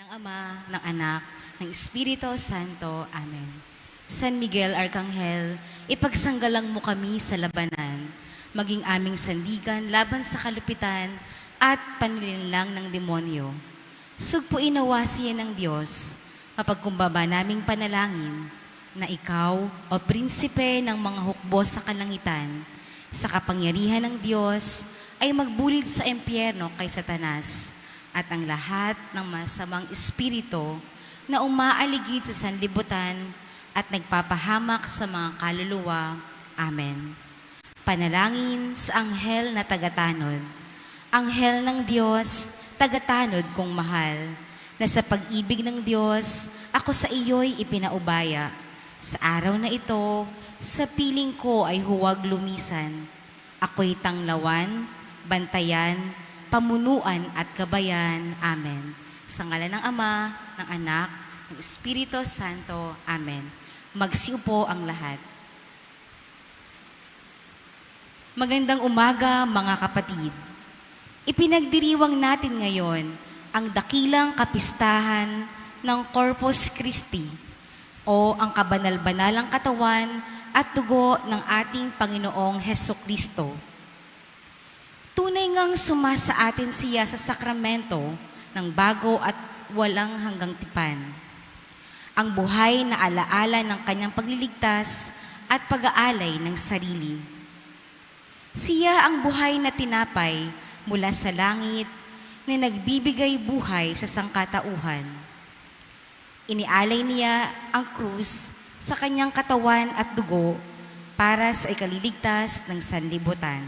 ng Ama, ng Anak, ng Espiritu Santo. Amen. San Miguel Arcangel, ipagsanggalang mo kami sa labanan, maging aming sandigan laban sa kalupitan at panlilinlang ng demonyo. Sugpuin nawa siya ng Diyos, mapagkumbaba naming panalangin, na ikaw, o prinsipe ng mga hukbo sa kalangitan, sa kapangyarihan ng Diyos, ay magbulid sa impyerno kay Satanas, at ang lahat ng masamang espiritu na umaaligid sa sanlibutan at nagpapahamak sa mga kaluluwa. Amen. Panalangin sa anghel na tagatanod. Anghel ng Diyos, tagatanod kong mahal, na sa pag-ibig ng Diyos, ako sa iyo'y ipinaubaya. Sa araw na ito, sa piling ko ay huwag lumisan. Ako'y tanglawan, bantayan, pamunuan at gabayan. Amen. Sa ngalan ng Ama, ng Anak, ng Espiritu Santo. Amen. Magsiupo ang lahat. Magandang umaga, mga kapatid. Ipinagdiriwang natin ngayon ang dakilang kapistahan ng Corpus Christi o ang kabanal-banalang katawan at dugo ng ating Panginoong Hesukristo. Tunay ngang sumasa atin siya sa sakramento ng bago at walang hanggang tipan. Ang buhay na alaala ng kanyang pagliligtas at pag-aalay ng sarili. Siya ang buhay na tinapay mula sa langit na nagbibigay buhay sa sangkatauhan. Inialay niya ang krus sa kanyang katawan at dugo para sa ikaliligtas ng sanlibutan.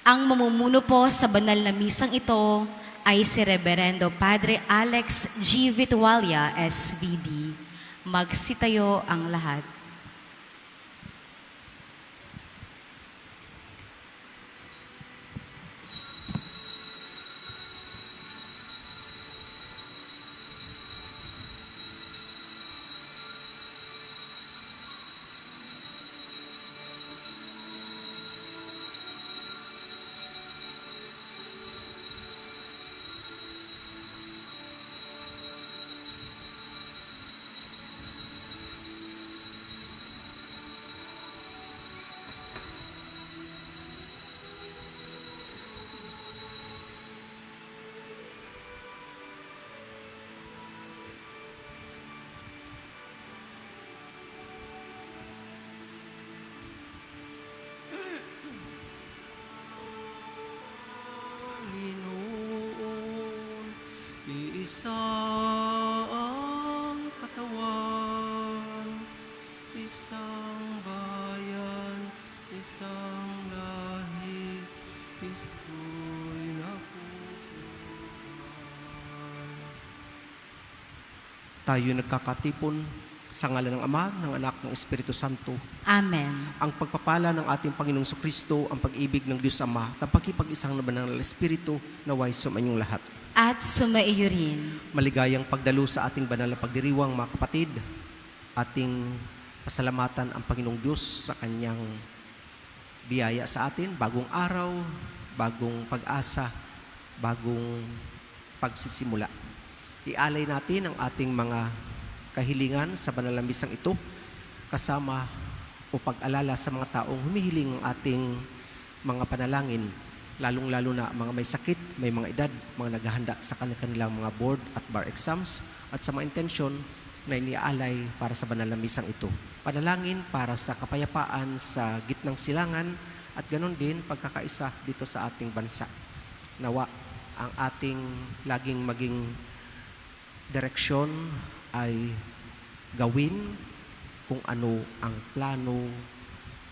Ang mamumuno po sa banal na misang ito ay si Reverendo Padre Alex G. Vitualia, SVD. Magsitayo ang lahat. Panginoon, iisa ang katawan, isang bayan, isang lahi, ito'y napupunan. Tayo nagkakatipon sa ngalan ng Ama, ng Anak, ng Espiritu Santo. Amen. Ang pagpapala ng ating Panginoong Kristo, ang pag-ibig ng Diyos Ama, at ang pakipag-isang na banal na Espiritu, naway sumainyong lahat. At sumaiyo rin. Maligayang pagdalo sa ating banal na pagdiriwang, mga kapatid. Ating pasalamatan ang Panginoong Diyos sa Kanyang biyaya sa atin, bagong araw, bagong pag-asa, bagong pagsisimula. Ialay natin ang ating mga kahilingan sa banal na misang ito, kasama o pag-alala sa mga taong humihiling ang ating mga panalangin, lalong-lalo na mga may sakit, may mga edad, mga naghahanda sa kanilang mga board at bar exams, at sa mga intensyon na iniaalay para sa banal na misang ito. Panalangin para sa kapayapaan sa gitnang silangan at ganon din pagkakaisa dito sa ating bansa. Nawa ang ating laging maging direksyon ay gawin kung ano ang plano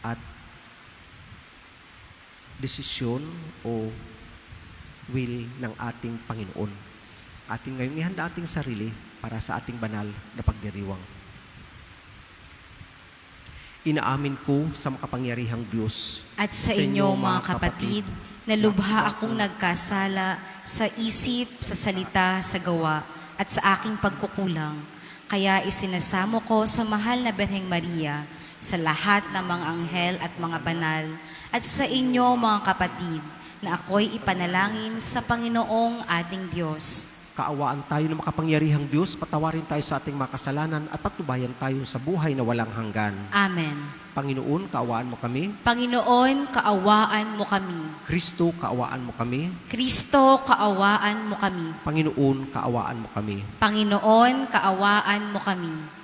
at desisyon o will ng ating Panginoon. Ating ngayong ihanda ating sarili para sa ating banal na pagdiriwang. Inaamin ko sa makapangyarihang Diyos At sa inyo, mga kapatid, na lubha akong nagkasala sa isip, sa salita, sa gawa, at sa aking pagkukulang. Kaya isinasamo ko sa mahal na Birheng Maria, sa lahat ng mga anghel at mga banal, at sa inyo, mga kapatid, na ako'y ipanalangin sa Panginoong ating Diyos. kaawaan tayo ng makapangyarihang Diyos, patawarin tayo sa ating mga kasalanan at patnubayan tayo sa buhay na walang hanggan. Amen. Panginoon, kaawaan mo kami. Panginoon, kaawaan mo kami. Kristo, kaawaan mo kami. Kristo, kaawaan mo kami. Panginoon, kaawaan mo kami. Panginoon, kaawaan mo kami.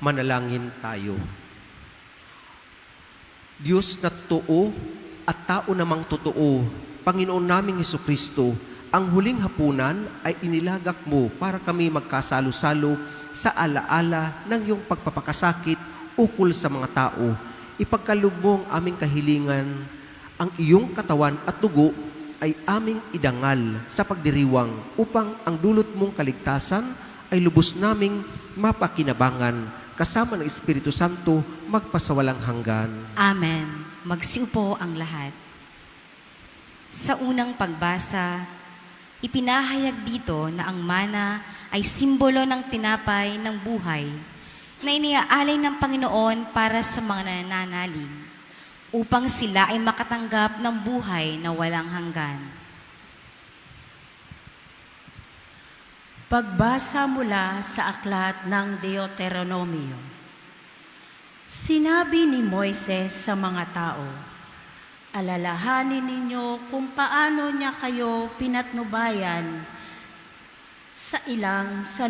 Manalangin tayo. Diyos na totoo at tao namang totoo, Panginoon naming Hesukristo, ang huling hapunan ay inilagak mo para kami magkasalo-salo sa alaala ng iyong pagpapakasakit ukol sa mga tao. Ipagkaloob mo ang aming kahilingan, ang iyong katawan at dugo ay aming idangal sa pagdiriwang upang ang dulot mong kaligtasan ay lubos naming mapakinabangan kasama ng Espiritu Santo magpasawalang hanggan. Amen. Magsiupo ang lahat. Sa unang pagbasa, ipinahayag dito na ang mana ay simbolo ng tinapay ng buhay na iniaalay ng Panginoon para sa mga nananalig upang sila ay makatanggap ng buhay na walang hanggan. Pagbasa mula sa aklat ng Deuteronomio. Sinabi ni Moises sa mga tao, alalahanin ninyo kung paano niya kayo pinatnubayan sa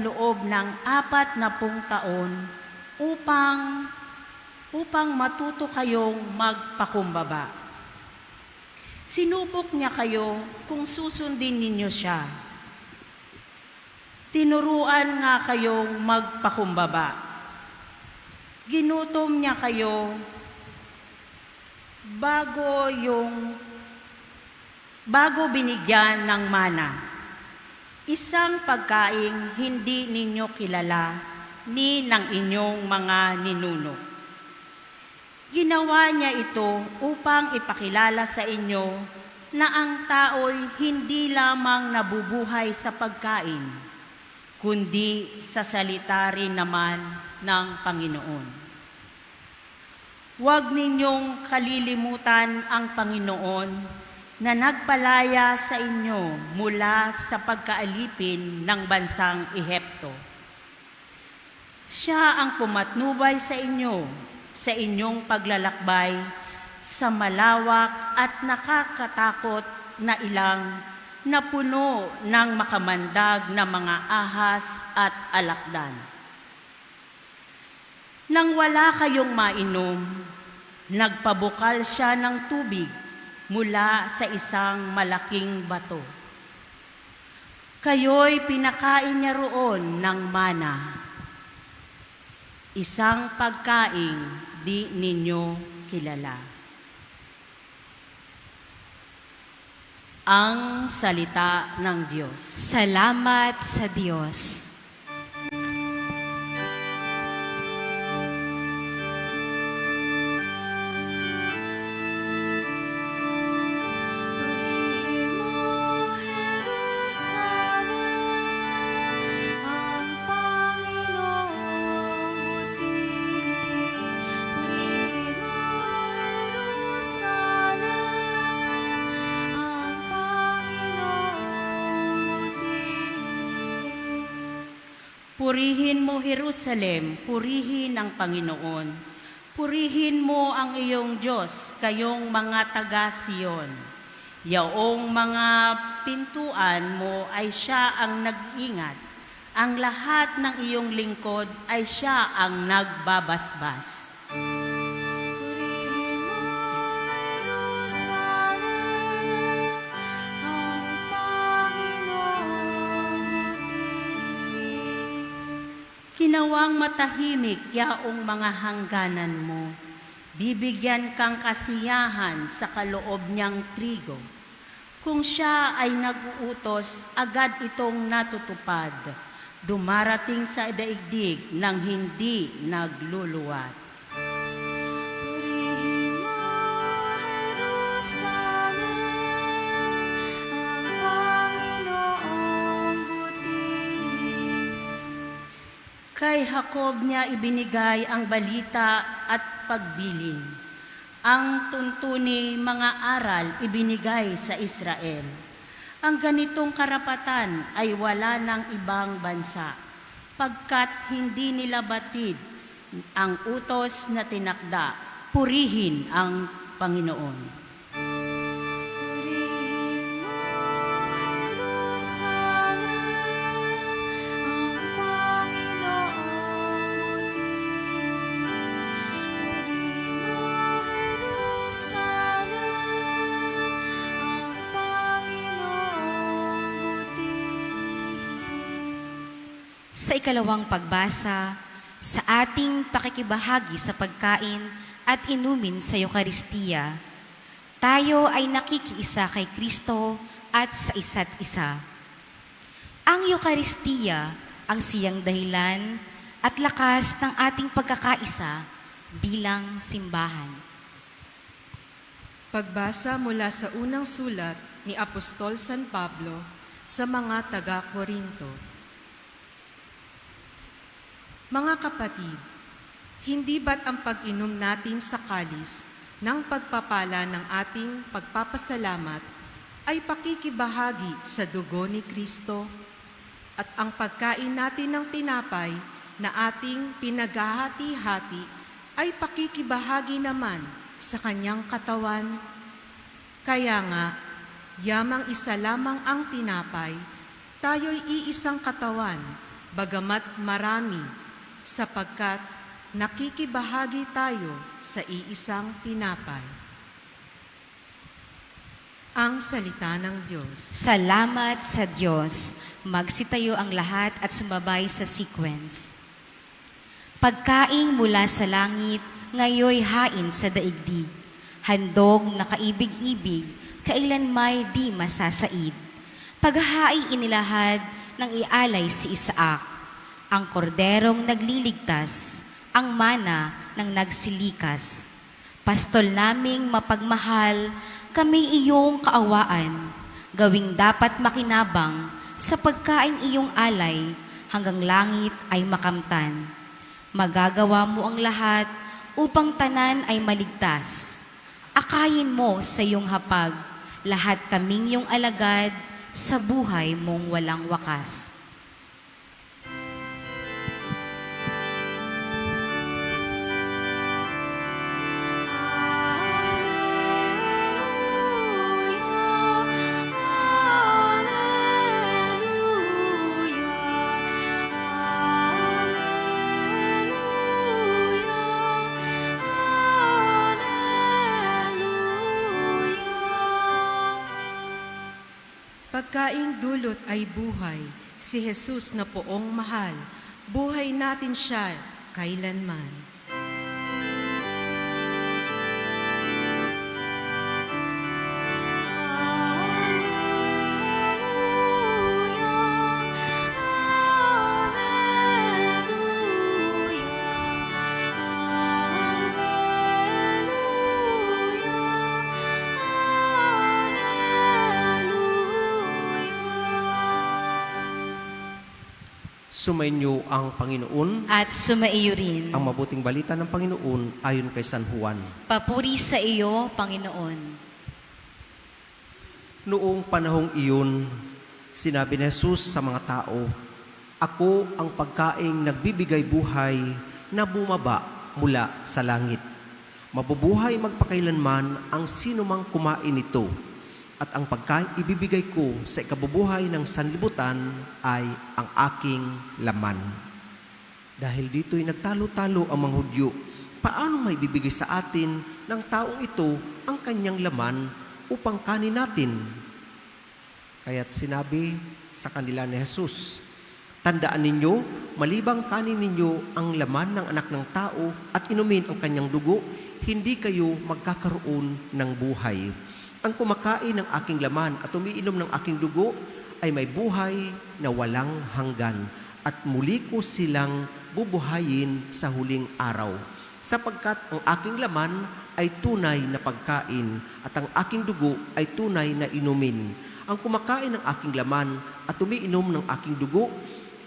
loob ng 40 taon upang matuto kayong magpakumbaba. Sinubok niya kayo kung susundin ninyo siya. Tinuruan nga kayong magpakumbaba. Ginutom niya kayo bago binigyan ng mana, isang pagkaing hindi ninyo kilala ni ng inyong mga ninuno. Ginawa niya ito upang ipakilala sa inyo na ang tao'y hindi lamang nabubuhay sa pagkain, kundi sa salita rin naman ng Panginoon. Huwag ninyong kalilimutan ang Panginoon na nagpalaya sa inyo mula sa pagkaalipin ng bansang Ehipto. Siya ang pumatnubay sa inyo sa inyong paglalakbay sa malawak at nakakatakot na ilang na puno ng makamandag na mga ahas at alakdan. Nang wala kayong mainom, nagpabukal siya ng tubig mula sa isang malaking bato. Kayo'y pinakain niya roon ng mana, isang pagkaing di ninyo kilala. Ang salita ng Diyos. Salamat sa Diyos. Purihin mo, Jerusalem, purihin ang Panginoon. Purihin mo ang iyong Diyos, kayong mga taga-Siyon. Yaong mga pintuan mo ay siya ang nag-iingat. Ang lahat ng iyong lingkod ay siya ang nagbabasbas. Kinawang matahimik yaong mga hangganan mo. Bibigyan kang kasiyahan sa kaloob niyang trigo. Kung siya ay nag-uutos, agad itong natutupad. Dumarating sa daigdig ng hindi nagluluwat. Kay Jacob niya ibinigay ang balita at pagbiling. Ang tuntuni mga aral ibinigay sa Israel. Ang ganitong karapatan ay wala ng ibang bansa, pagkat hindi nila batid ang utos na tinakda. Purihin ang Panginoon. Sa ikalawang pagbasa, sa ating pakikibahagi sa pagkain at inumin sa Eukaristiya, tayo ay nakikiisa kay Kristo at sa isa't isa. Ang Eukaristiya ang siyang dahilan at lakas ng ating pagkakaisa bilang simbahan. Pagbasa mula sa unang sulat ni Apostol San Pablo sa mga taga-Korinto. Mga kapatid, hindi ba't ang pag-inom natin sa kalis ng pagpapala ng ating pagpapasalamat ay pakikibahagi sa dugo ni Kristo? At ang pagkain natin ng tinapay na ating pinaghahati-hati ay pakikibahagi naman sa kanyang katawan? Kaya nga, yamang isa lamang ang tinapay, tayo'y iisang katawan, bagamat marami, sapagkat nakikibahagi tayo sa iisang tinapay. Ang salita ng Diyos. Salamat sa Diyos. Magsitayo ang lahat at sumabay sa sequence. Pagkaing mula sa langit, ngayoy hain sa daigdig. Handog na kaibig-ibig, kailan may di masasaid. Paghahai inilahad ng ialay si Isaac, ang korderong nagliligtas, ang mana ng nagsilikas. Pastol naming mapagmahal, kami iyong kaawaan, gawing dapat makinabang sa pagkain iyong alay hanggang langit ay makamtan. Magagawa mo ang lahat upang tanan ay maligtas. Akayin mo sa iyong hapag, lahat kaming iyong alagad sa buhay mong walang wakas. Pagkaing dulot ay buhay, si Jesus na poong mahal, buhay natin siya kailanman. Sumainyo ang Panginoon, At sumaiyo rin. ang mabuting balita ng Panginoon ayon kay San Juan. Papuri sa iyo, Panginoon. Noong panahong iyon, sinabi ni Jesus sa mga tao, "Ako ang pagkaing nagbibigay buhay na bumaba mula sa langit. Mabubuhay magpakailanman ang sinumang kumain nito. At ang pagkain ibibigay ko sa ikabubuhay ng sanlibutan ay ang aking laman." Dahil dito'y nagtalo-talo ang mga Hudyo, paano may bibigay sa atin ng taong ito ang kanyang laman upang kanin natin? Kaya't sinabi sa kanila ni Jesus, "Tandaan ninyo, malibang kanin ninyo ang laman ng anak ng tao at inumin ang kanyang dugo, hindi kayo magkakaroon ng buhay. Ang kumakain ng aking laman at umiinom ng aking dugo ay may buhay na walang hanggan at muli ko silang bubuhayin sa huling araw. Sapagkat ang aking laman ay tunay na pagkain at ang aking dugo ay tunay na inumin. Ang kumakain ng aking laman at umiinom ng aking dugo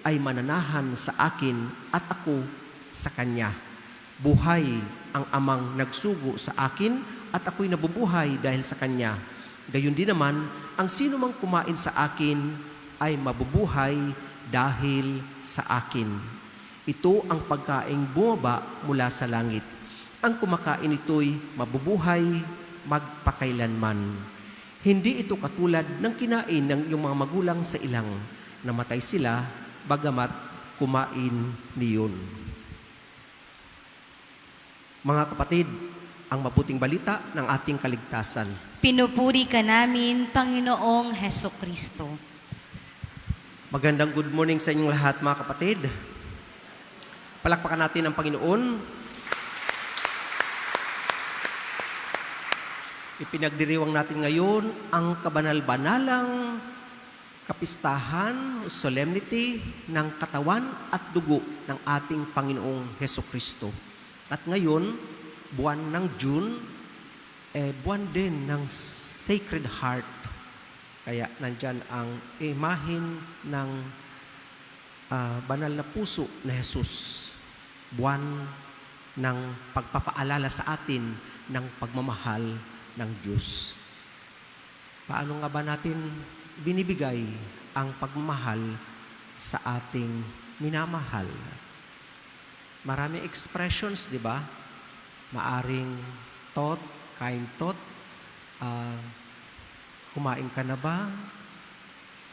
ay mananahan sa akin at ako sa kanya. Buhay ang amang nagsugo sa akin at ako'y nabubuhay dahil sa Kanya. Gayon din naman, ang sino mang kumain sa akin ay mabubuhay dahil sa akin. Ito ang pagkaing bumaba mula sa langit. Ang kumakain ito'y mabubuhay magpakailanman. Hindi ito katulad ng kinain ng iyong mga magulang sa ilang. Namatay sila, bagamat kumain niyon." Mga kapatid, ang mabuting balita ng ating kaligtasan. Pinupuri ka namin, Panginoong Hesukristo. Magandang good morning sa inyong lahat, mga kapatid. Palakpakan natin ang Panginoon. Ipinagdiriwang natin ngayon ang kabanal-banalang kapistahan, solemnity ng katawan at dugo ng ating Panginoong Hesukristo. At ngayon, buwan ng June, buwan din ng Sacred Heart. Kaya nandyan ang imahin ng banal na puso na Jesus. Buwan ng pagpapaalala sa atin ng pagmamahal ng Diyos. Paano nga ba natin binibigay ang pagmamahal sa ating minamahal? Maraming expressions, di ba? Maaring thought, kind thought, kumain ka na ba?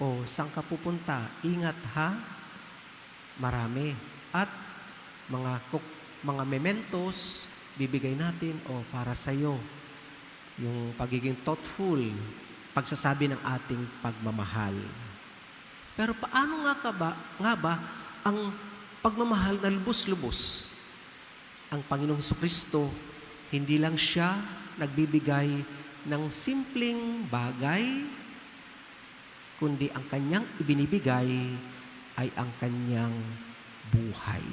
O saan ka pupunta? Ingat ha? Marami. At mga mementos, bibigay natin, para sa iyo. Yung pagiging thoughtful, pagsasabi ng ating pagmamahal. Pero paano nga ba ang pagmamahal na lubos-lubos? Ang Panginoong Hesukristo, hindi lang siya nagbibigay ng simpleng bagay, kundi ang kanyang ibinibigay ay ang kanyang buhay.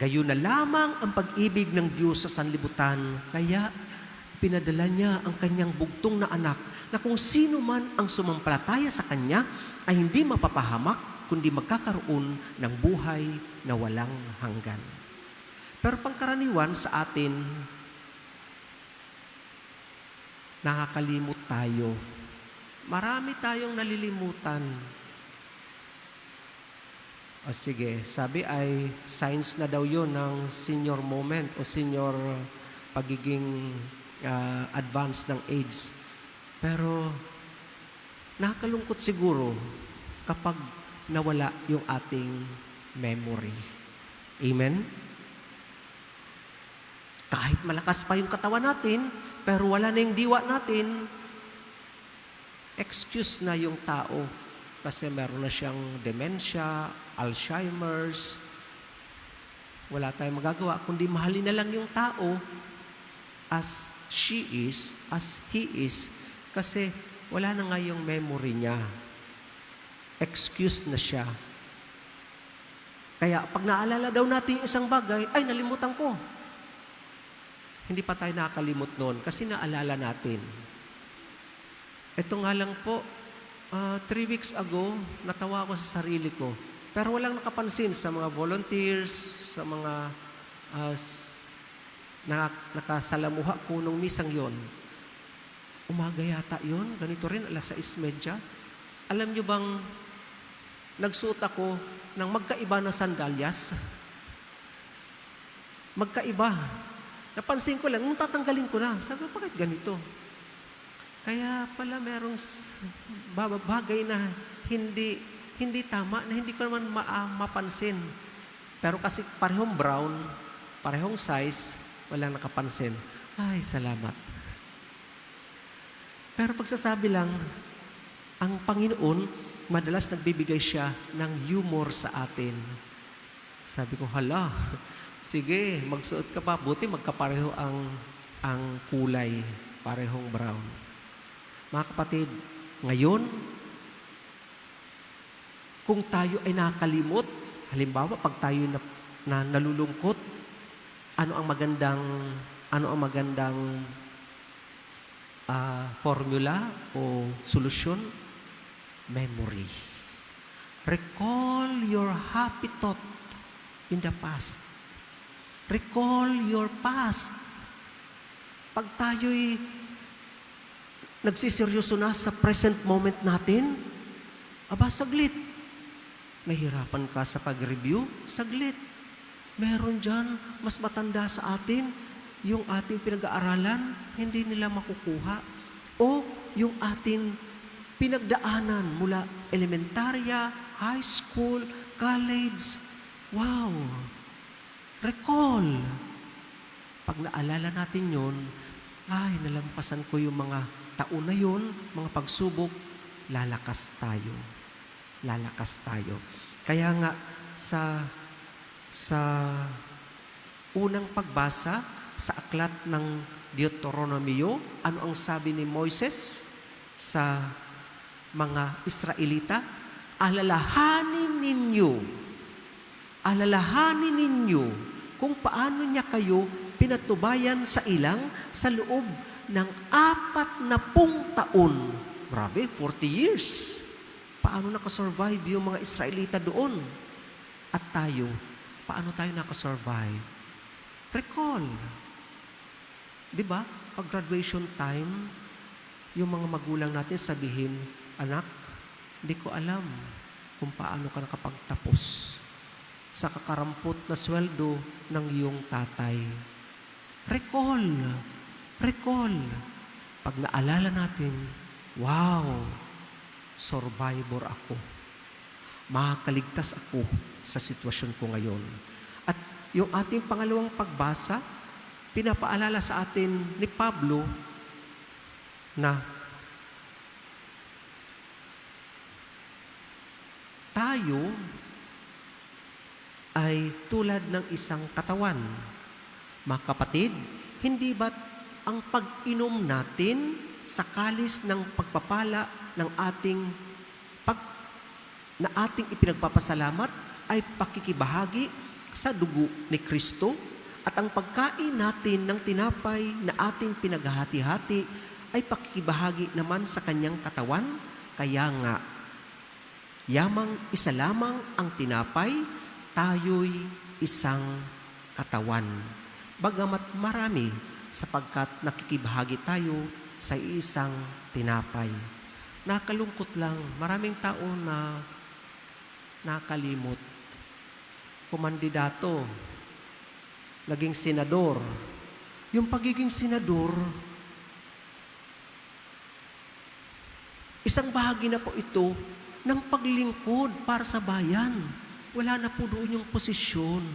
Gayon na lamang ang pag-ibig ng Diyos sa sanlibutan, kaya pinadala niya ang kanyang bugtong na anak na kung sino man ang sumampalataya sa kanya ay hindi mapapahamak, kundi magkakaroon ng buhay na walang hanggan. Pero pangkaraniwan sa atin, nakakalimot tayo. Marami tayong nalilimutan. O sige, sabi ay signs na daw yun ng senior moment o senior pagiging advance ng age. Pero nakakalungkot siguro kapag nawala yung ating memory. Amen? Kahit malakas pa yung katawan natin, pero wala na yung diwa natin, excuse na yung tao kasi meron na siyang dementia, Alzheimer's. Wala tayong magagawa kundi mahalin na lang yung tao as she is, as he is, kasi wala na nga yung memory niya. Excuse na siya. Kaya pag naalala daw natin yung isang bagay, ay nalimutan ko. Hindi pa tayo nakakalimot noon kasi naalala natin. Ito nga lang po, 3 weeks ago, natawa ako sa sarili ko. Pero walang nakapansin sa mga volunteers, sa mga nakasalamuha ko nung misang yon. Umaga yata yon, ganito rin, 6:30. Alam nyo bang, nagsuot ako ng magkaiba na sandalyas? Magkaiba. Napansin ko lang, nung tatanggalin ko na, sabi ko, bakit ganito? Kaya pala merong bagay na hindi tama, na hindi ko naman mapansin. Pero kasi parehong brown, parehong size, walang nakapansin. Ay, salamat. Pero pagsasabi lang, ang Panginoon, madalas nagbibigay siya ng humor sa atin. Sabi ko, hala, sige, magsuot ka pa. Buti magkapareho ang kulay. Parehong brown. Mga kapatid, ngayon, kung tayo ay nakalimot, halimbawa, pag tayo na nalulungkot, ano ang magandang formula o solusyon? Memory. Recall your happy thought in the past. Recall your past. Pag tayo'y nagsiseryoso na sa present moment natin, saglit. Nahirapan ka sa pag-review? Saglit. Meron dyan, mas matanda sa atin, yung ating pinag-aaralan, hindi nila makukuha. O yung ating pinagdaanan mula elementarya, high school, college. Wow! Recall. Pag naalala natin yun, nalampasan ko yung mga taon na yun, mga pagsubok, lalakas tayo. lalakas tayo. Kaya nga sa unang pagbasa sa aklat ng Deuteronomio, ano ang sabi ni Moises sa mga Israelita? Alalahanin ninyo kung paano niya kayo pinatubayan sa loob ng 40 taon. Grabe, 40 years. Paano nakasurvive yung mga Israelita doon? At tayo, paano tayo nakasurvive? Recall. Di ba? Pag graduation time, yung mga magulang natin sabihin, anak, hindi ko alam kung paano ka nakapagtapos sa kakarampot na sweldo ng iyong tatay. Recall. Pag naalala natin, wow, survivor ako. Makakaligtas ako sa sitwasyon ko ngayon. At yung ating pangalawang pagbasa, pinapaalala sa atin ni Pablo na tayo ay tulad ng isang katawan. Mga kapatid, hindi ba't ang pag-inom natin sa kalis ng pagpapala ng na ating ipinagpapasalamat ay pakikibahagi sa dugo ni Kristo, at ang pagkain natin ng tinapay na ating pinaghahati-hati ay pakikibahagi naman sa kanyang katawan? Kaya nga, yamang isa lamang ang tinapay, tayo'y isang katawan. Bagamat marami, sapagkat nakikibahagi tayo sa isang tinapay. Nakalungkot lang, maraming tao na nakalimot. Kumandidato, naging senador. Yung pagiging senador, isang bahagi na po ito ng paglingkod para sa bayan. Wala na po doon yung posisyon.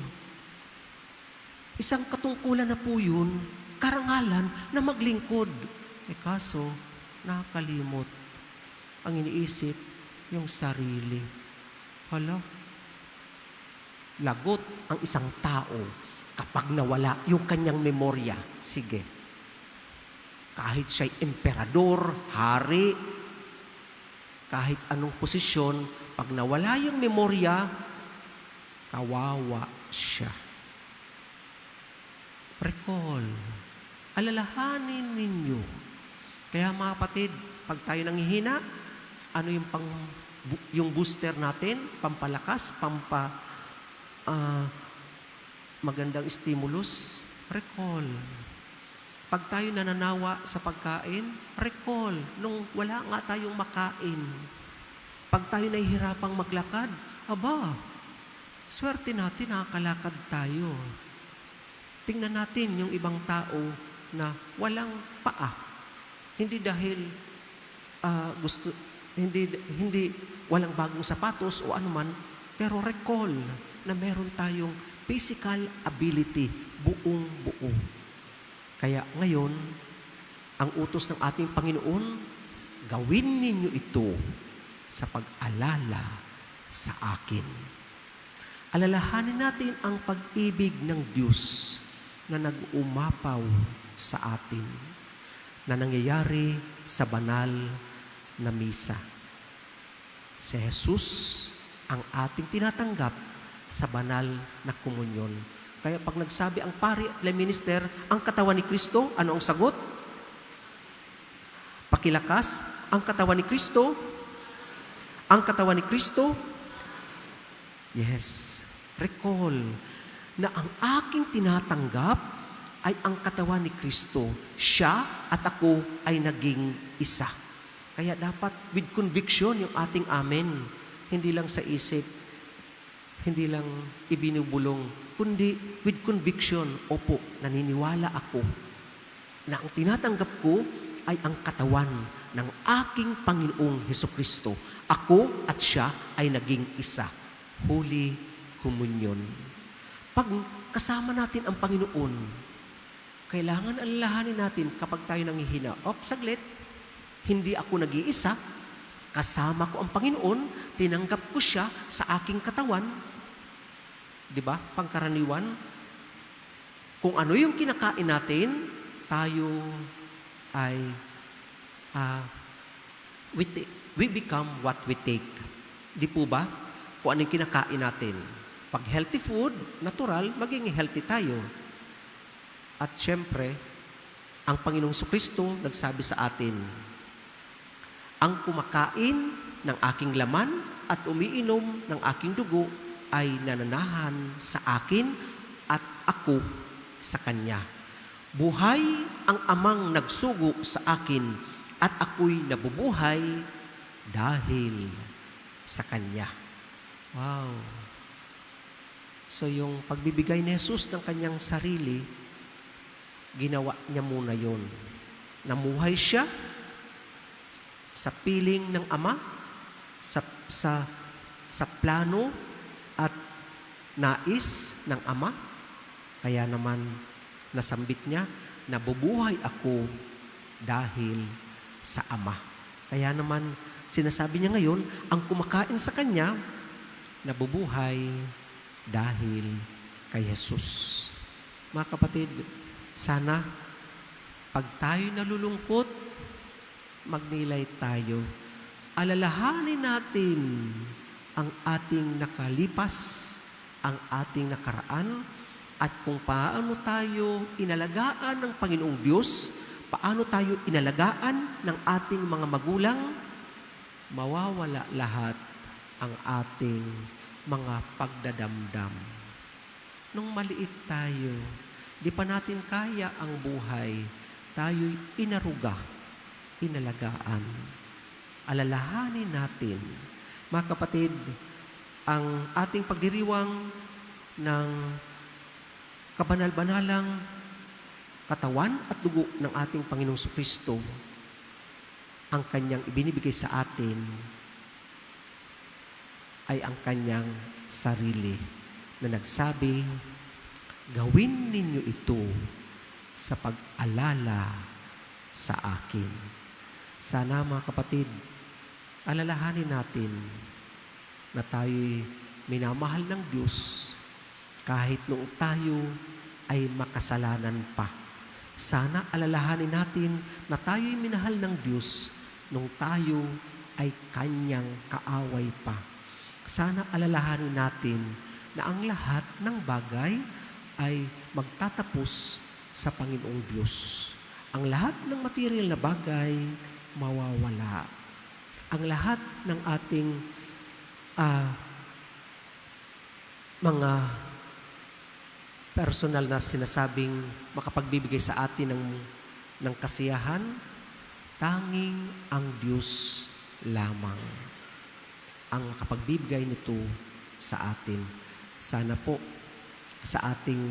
Isang katungkulan na po yun, karangalan na maglingkod. Kaso, nakakalimot. Ang iniisip, yung sarili. Hala, lagot ang isang tao kapag nawala yung kanyang memorya. Sige. Kahit siya'y emperador, hari, kahit anong posisyon, pag nawala yung memorya, kawawa siya. Recall. Alalahanin ninyo. Kaya mga kapatid, pag tayo nanghihina, ano yung booster natin? Pampalakas, magandang stimulus? Recall. Pag tayo nananawa sa pagkain, recall. Nung wala nga tayong makain. Pag tayo nahihirapang maglakad, aba, swerte natin, nakakalakad tayo. Tingnan natin yung ibang tao na walang paa. Hindi dahil hindi walang bagong sapatos o anuman, pero recall na meron tayong physical ability, buong-buo. Kaya ngayon, ang utos ng ating Panginoon, gawin ninyo ito sa pag-alala sa akin. Alalahanin natin ang pag-ibig ng Diyos na nag-umapaw sa atin, na nangyayari sa banal na misa. Si Jesus ang ating tinatanggap sa banal na komunyon. Kaya pag nagsabi ang pari at lay minister, ang katawan ni Kristo, ano ang sagot? Pakilakas, ang katawan ni Kristo, ang katawan ni Kristo. Yes, recall na ang aking tinatanggap ay ang katawan ni Kristo. Siya at ako ay naging isa. Kaya dapat with conviction yung ating amen. Hindi lang sa isip, hindi lang ibinubulong, kundi with conviction, opo, naniniwala ako na ang tinatanggap ko ay ang katawan ng aking Panginoong Hesukristo. Ako at siya ay naging isa. Holy Communion. Pag kasama natin ang Panginoon, kailangan alalahanin natin kapag tayo nanghihina, saglit, hindi ako nag-iisa, kasama ko ang Panginoon, tinanggap ko siya sa aking katawan. Di ba? Pangkaraniwan. Kung ano yung kinakain natin, tayo ay we become what we take. Di po ba? Kung ano yung kinakain natin. Pag healthy food, natural, maging healthy tayo. At syempre, ang Panginoong Kristo nagsabi sa atin, ang kumakain ng aking laman at umiinom ng aking dugo ay nananahan sa akin at ako sa Kanya. Buhay ang amang nagsugo sa akin at ako'y nabubuhay dahil sa Kanya. Wow! So yung pagbibigay ni Jesus ng Kanyang sarili, ginawa niya muna yon. Namuhay siya sa piling ng Ama, sa plano at nais ng Ama. Kaya naman nasambit niya, nabubuhay ako dahil sa Ama. Kaya naman sinasabi niya ngayon, ang kumakain sa Kanya, nabubuhay dahil kay Jesus. Mga kapatid, sana pag tayo nalulungkot, magnilay tayo. Alalahanin natin ang ating nakalipas, ang ating nakaraan, at kung paano tayo inalagaan ng Panginoong Diyos, paano tayo inalagaan ng ating mga magulang, mawawala lahat ang ating mga pagdadamdam. Nung maliit tayo, di pa natin kaya ang buhay, tayo'y inaruga, inalagaan. Alalahanin natin, mga kapatid, ang ating pagdiriwang ng kabanal-banalang katawan at dugo ng ating Panginoong Kristo, ang Kanyang ibinibigay sa atin ay ang Kanyang sarili na nagsabi, gawin ninyo ito sa pag-alala sa akin. Sana mga kapatid, alalahanin natin na tayo'y minamahal ng Diyos kahit noong tayo ay makasalanan pa. Sana alalahanin natin na tayo'y minahal ng Diyos nung tayo ay Kanyang kaaway pa. Sana alalahanin natin na ang lahat ng bagay ay magtatapos sa Panginoong Diyos. Ang lahat ng material na bagay mawawala. Ang lahat ng ating mga personal na sinasabing makapagbibigay sa atin ng kasiyahan, tanging ang Diyos lamang ang makapagbibigay nito sa atin. Sana po sa ating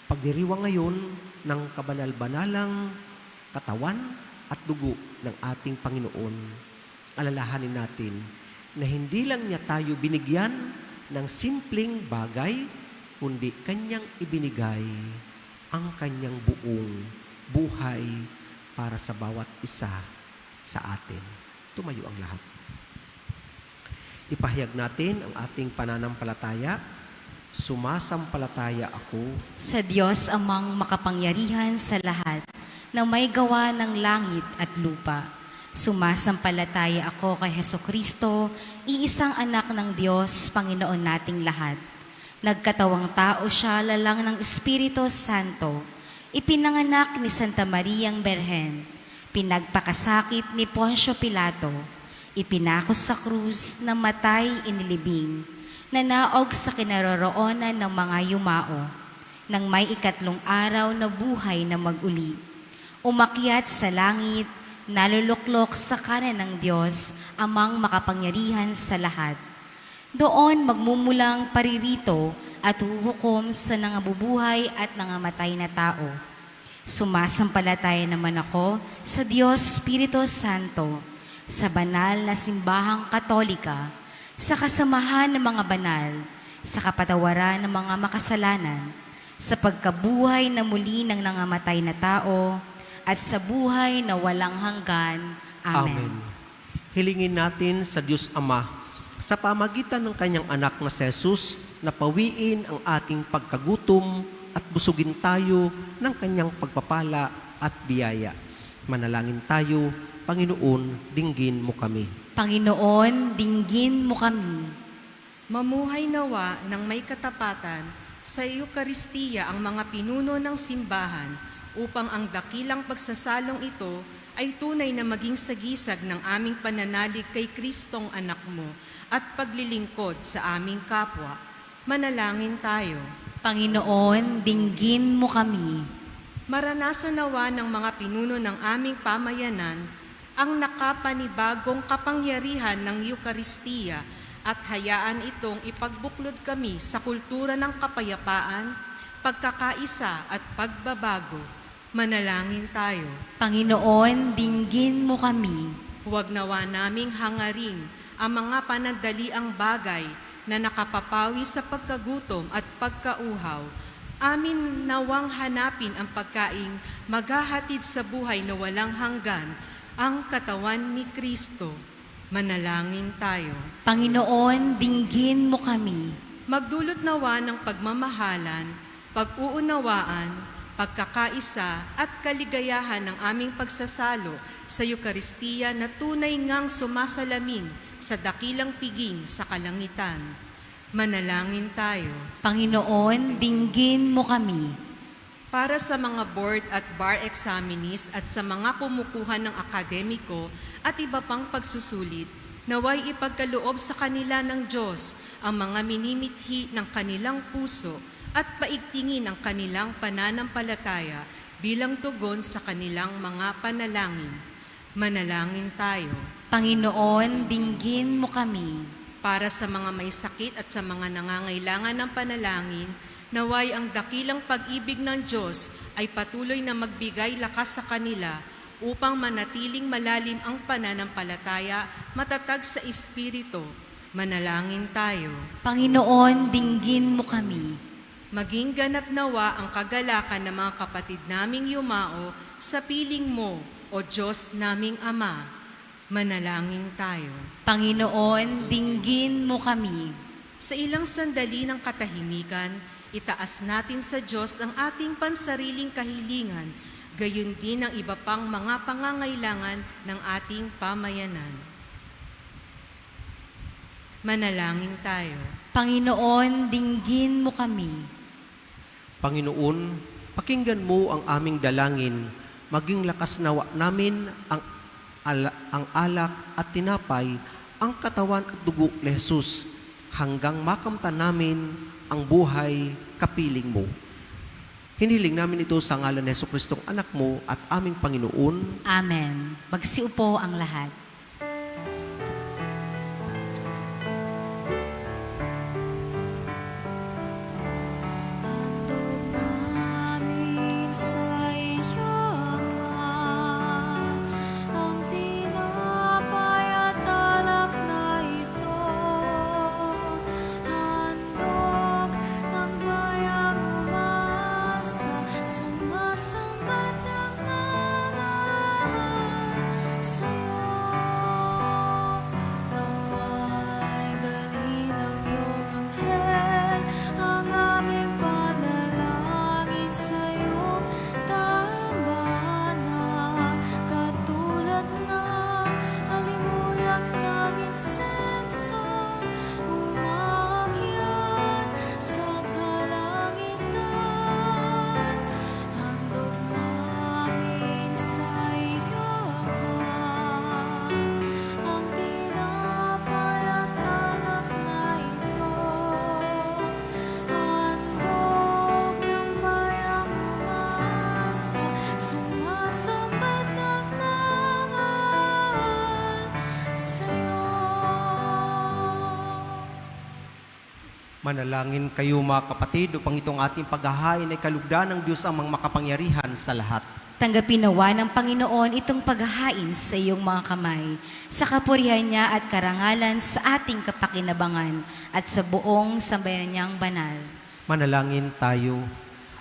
pagdiriwang ngayon ng kabanal-banalang katawan at dugo ng ating Panginoon, alalahanin natin na hindi lang niya tayo binigyan ng simpleng bagay, kundi Kanyang ibinigay ang Kanyang buong buhay para sa bawat isa sa atin. Tumayo ang lahat. Ipahayag natin ang ating pananampalataya. Sumasampalataya ako Sa Diyos amang makapangyarihan sa lahat, na may gawa ng langit at lupa. Sumasampalataya ako kay Hesukristo, iisang anak ng Diyos, Panginoon nating lahat. Nagkatawang tao siya lalang ng Espiritu Santo. Ipinanganak ni Santa Mariang Berhen. Pinagpakasakit ni Poncio Pilato. Ipinakos sa krus, namatay, inilibing. Nanaog sa kinaroroonan ng mga yumao. Nang may ikatlong araw na buhay na mag-uli. Umakyat sa langit, naluluklok sa kanan ng Diyos, amang makapangyarihan sa lahat. Doon magmumulang paririto at huhukom sa nangabubuhay at nangamatay na tao. Sumasampalataya naman ako sa Diyos Espiritu Santo, sa banal na simbahang katolika, sa kasamahan ng mga banal, sa kapatawaran ng mga makasalanan, sa pagkabuhay na muli ng nangamatay na tao, at sa buhay na walang hanggan. Amen. Amen. hilingin natin sa Diyos Ama, sa pamagitan ng kanyang anak na si Jesus, na pawiin ang ating pagkagutom at busugin tayo ng kanyang pagpapala at biyaya. Manalangin tayo. Panginoon, dinggin mo kami. Panginoon, dinggin mo kami. Mamuhay nawa ng may katapatan sa Eukaristiya ang mga pinuno ng simbahan upang ang dakilang pagsasalong ito ay tunay na maging sagisag ng aming pananalig kay Kristong anak mo at paglilingkod sa aming kapwa. Manalangin tayo. Panginoon, dinggin mo kami. Maranasan nawa ng mga pinuno ng aming pamayanan ang nakapanibagong kapangyarihan ng Eukaristiya at hayaan itong ipagbuklod kami sa kultura ng kapayapaan, pagkakaisa at pagbabago. Manalangin tayo. Panginoon, dinggin mo kami. Huwag nawa naming hangarin ang mga panandaliang bagay na nakapapawi sa pagkagutom at pagkauhaw. Amin nawang hanapin ang pagkaing maghahatid sa buhay na walang hanggan, ang katawan ni Kristo. Manalangin tayo. Panginoon, dinggin mo kami. Magdulot nawa ng pagmamahalan, pag-uunawaan, pagkakaisa at kaligayahan ng aming pagsasalo sa Eukaristiya na tunay ngang sumasalamin sa dakilang piging sa kalangitan. Manalangin tayo. Panginoon, dinggin mo kami. Para sa mga board at bar examinees at sa mga kumukuha ng akademiko at iba pang pagsusulit, naway ipagkaloob sa kanila ng Diyos ang mga minimithi ng kanilang puso at paigtingin ang kanilang pananampalataya bilang tugon sa kanilang mga panalangin. Manalangin tayo. Panginoon, dinggin mo kami. Para sa mga may sakit at sa mga nangangailangan ng panalangin, naway ang dakilang pag-ibig ng Diyos ay patuloy na magbigay lakas sa kanila upang manatiling malalim ang pananampalataya, matatag sa Espiritu. Manalangin tayo. Panginoon, dinggin mo kami. Maging ganap nawa ang kagalakan ng mga kapatid naming yumao sa piling mo, o Diyos naming Ama. Manalangin tayo. Panginoon, dinggin mo kami. Sa ilang sandali ng katahimikan, itaas natin sa Diyos ang ating pansariling kahilingan, gayon din ang iba pang mga pangangailangan ng ating pamayanan. Manalangin tayo. Panginoon, dinggin mo kami. Panginoon, pakinggan mo ang aming dalangin, maging lakas nawa namin ang alak at tinapay, ang katawan at dugo ni Jesus, hanggang makamtan namin ang buhay kapiling mo. Hiniling namin ito sa ngalan ni Jesucristong anak mo at aming Panginoon. Amen. Magsiupo ang lahat. Manalangin kayo mga kapatid upang itong ating paghahain ay kalugdan ng Diyos ang mga makapangyarihan sa lahat. Tanggapin nawa ng Panginoon itong paghahain sa iyong mga kamay, sa kapurihan niya at karangalan sa ating kapakinabangan at sa buong sambayanan niyang banal. Manalangin tayo.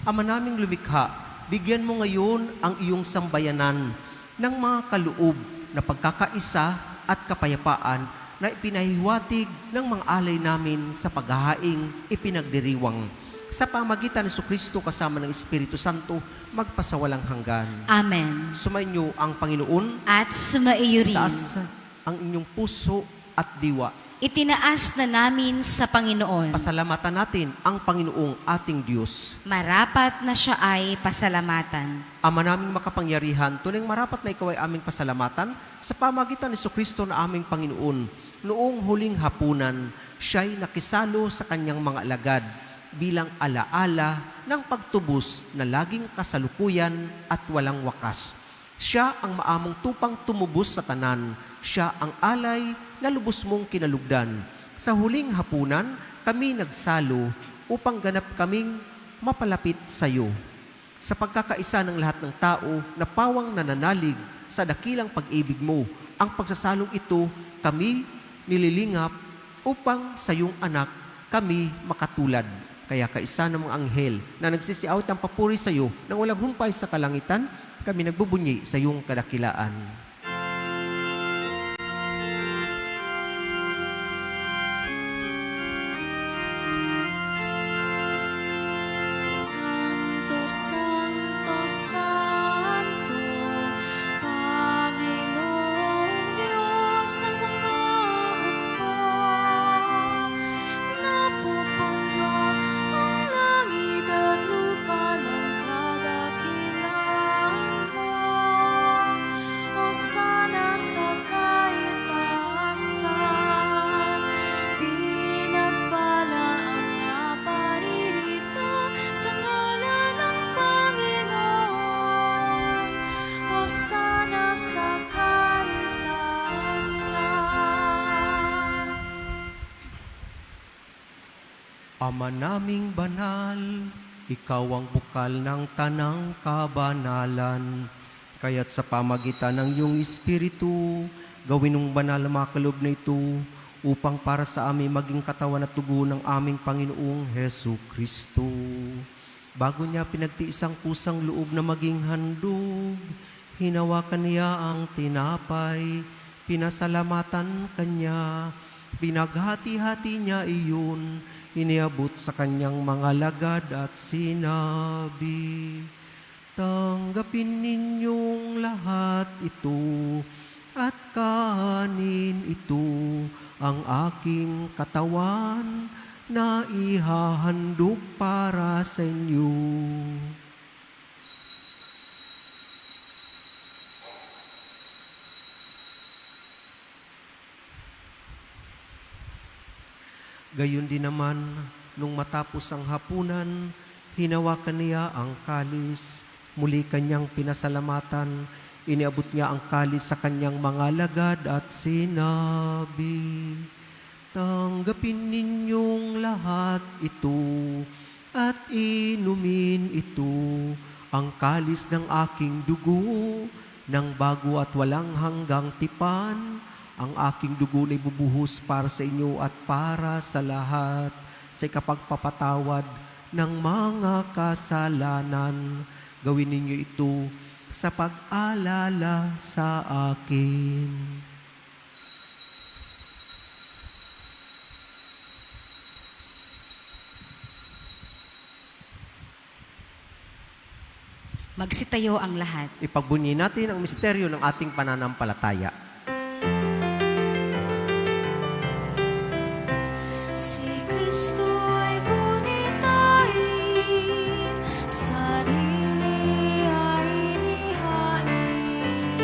Ama naming lumikha, bigyan mo ngayon ang iyong sambayanan ng mga kaloob na pagkakaisa at kapayapaan na ipinahiwatig ng mga alay namin sa paghahaing ipinagdiriwang. Sa pamagitan ni Kristo kasama ng Espiritu Santo, magpasawalang hanggan. Amen. Sumainyo ang Panginoon, At sumaiyo rin. taas ang inyong puso at diwa. Itinaas na namin sa Panginoon. Pasalamatan natin ang Panginoong ating Diyos. Marapat na siya ay pasalamatan. Ama naming makapangyarihan, tunay marapat na ikaw ay aming pasalamatan sa pamagitan ni Kristo na aming Panginoon. Noong huling hapunan, siya'y nakisalo sa kanyang mga alagad bilang alaala ng pagtubos na laging kasalukuyan at walang wakas. Siya ang maamong tupang tumubos sa tanan. Siya ang alay na lubos mong kinalugdan. Sa huling hapunan, kami nagsalo upang ganap kaming mapalapit sa iyo. Sa pagkakaisa ng lahat ng tao na pawang nananalig sa dakilang pag-ibig mo, ang pagsasalong ito kami nililingap upang sa iyong anak kami makatulad. Kaya kaisa ng mga anghel na nagsisiaw ng papuri sa iyo nang walang humpay sa kalangitan, kami nagbubunyi sa iyong kadakilaan. Santo, Santo, Santo, Panginoong Diyos ng mga hukbo. Napupuno ang langit at lupa ng kadakilaan mo. Hosana sa kahit paasan, pinagpala ang naparirito sa ngalan ng Panginoon. Hosana sa kaitaasan. Ama naming banal, ikaw ang bukal ng tanang kabanalan. Kaya't sa pamagitan ng iyong Espiritu, gawin ng banal na mga kaloob na ito upang para sa amin maging katawan at tugo ng aming Panginoong Hesu Kristo. Bago niya pinagtiis ang kusang loob na maging handog, hinawakan niya ang tinapay, pinasalamatan kanya, pinaghati-hati niya iyon, iniabot sa kanyang mga lagad at sinabi, tanggapin ninyong lahat ito at kanin ito ang aking katawan na ihahandog para sa inyo. Gayon din naman, nung matapos ang hapunan, hinawakan niya ang kalis, muli kanyang pinasalamatan, iniabot niya ang kalis sa kanyang mga lagad at sinabi, tanggapin ninyong lahat ito at inumin ito, ang kalis ng aking dugo, ng bago at walang hanggang tipan, ang aking dugo na ibubuhos para sa inyo at para sa lahat sa ikapagpapatawad ng mga kasalanan. Gawin ninyo ito sa pag-alala sa akin. Magsitayo ang lahat. Ipagbunyi natin ang misteryo ng ating pananampalataya. Si Kristo ay gunitain, sarili ay inihain,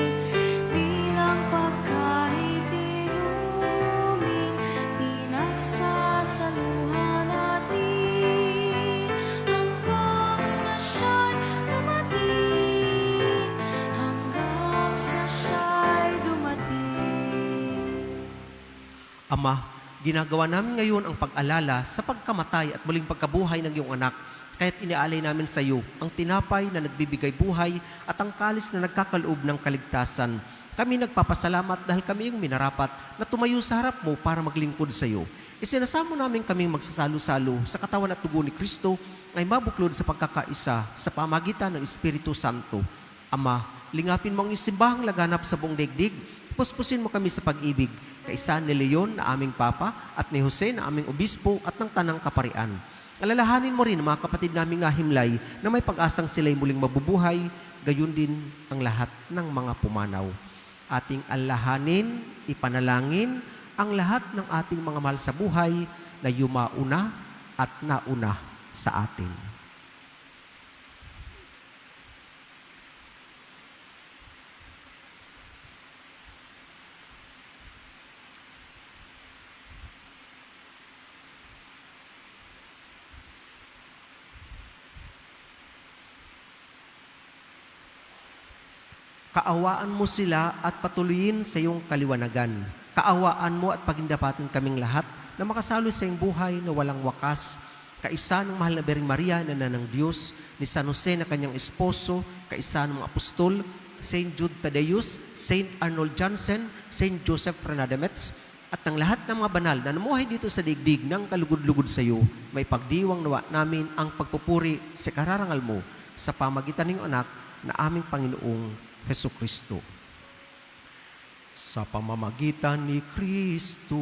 bilang pagkain tinuming, pinagsasaluhan natin, hanggang sa siya'y dumating, hanggang sa siya'y dumating. Ama, ginagawa namin ngayon ang pag-alala sa pagkamatay at muling pagkabuhay ng iyong anak. Kaya't iniaalay namin sa iyo ang tinapay na nagbibigay buhay at ang kalis na nagkakaloob ng kaligtasan. Kami nagpapasalamat dahil kami yung minarapat na tumayo sa harap mo para maglingkod sa iyo. Isinasamo namin kaming magsasalo-salo sa katawan at dugo ni Kristo ay mabuklod sa pagkakaisa sa pamagitan ng Espiritu Santo. Ama, lingapin mo ang iyong simbahang laganap sa buong daigdig Puspusin mo kami sa pag-ibig, kaisa ni Leon na aming Papa at ni Jose na aming Obispo at ng Tanang Kaparian. Alalahanin mo rin ang mga kapatid naming nahimlay na may pag-asang sila'y muling mabubuhay, gayon din ang lahat ng mga pumanaw. Ating alalahanin, ipanalangin ang lahat ng ating mga mahal sa buhay na yumauna at nauna sa atin. Kaawaan mo sila at patuloyin sa iyong kaliwanagan. Kaawaan mo at pagindapatin kaming lahat na makasalo sa iyong buhay na walang wakas. Kaisa ng mahal na Bering Maria na ng Diyos, ni San Jose na kanyang esposo, kaisa ng mga apostol, Saint Jude Tadeus, Saint Arnold Jansen, Saint Joseph Frenademetz, at ng lahat ng mga banal na namuhay dito sa digdig ng kalugod-lugod sa iyo, may pagdiwang nawa namin ang pagpupuri sa kararangal mo sa pamagitan ng anak na aming Panginoong Jesucristo. Sa pamamagitan ni Kristo,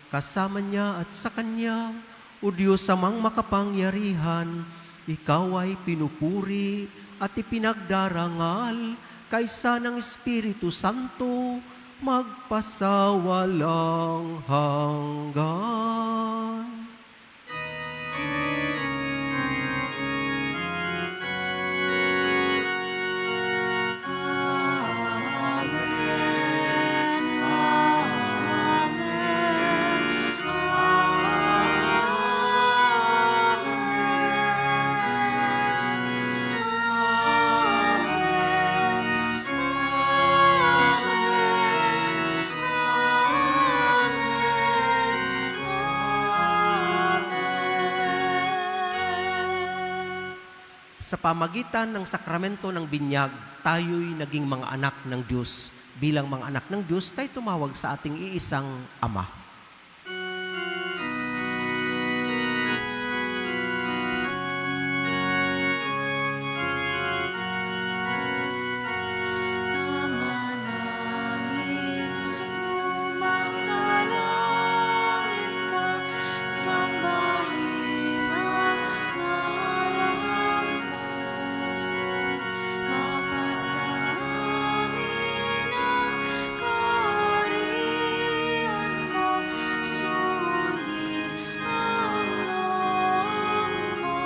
kasama niya at sa Kanya, o Diyos amang makapangyarihan, ikaw ay pinupuri at ipinagdarangal kaysa ng Espiritu Santo, magpasawalang hanggan. Sa pamagitan ng sakramento ng binyag, tayo'y naging mga anak ng Diyos. Bilang mga anak ng Diyos, tayo tumawag sa ating iisang Ama. Ama namin, sumasalangit ka, sambahin ang ngalan mo. Mapasa amin ang kaharian mo, sundin ang loob mo.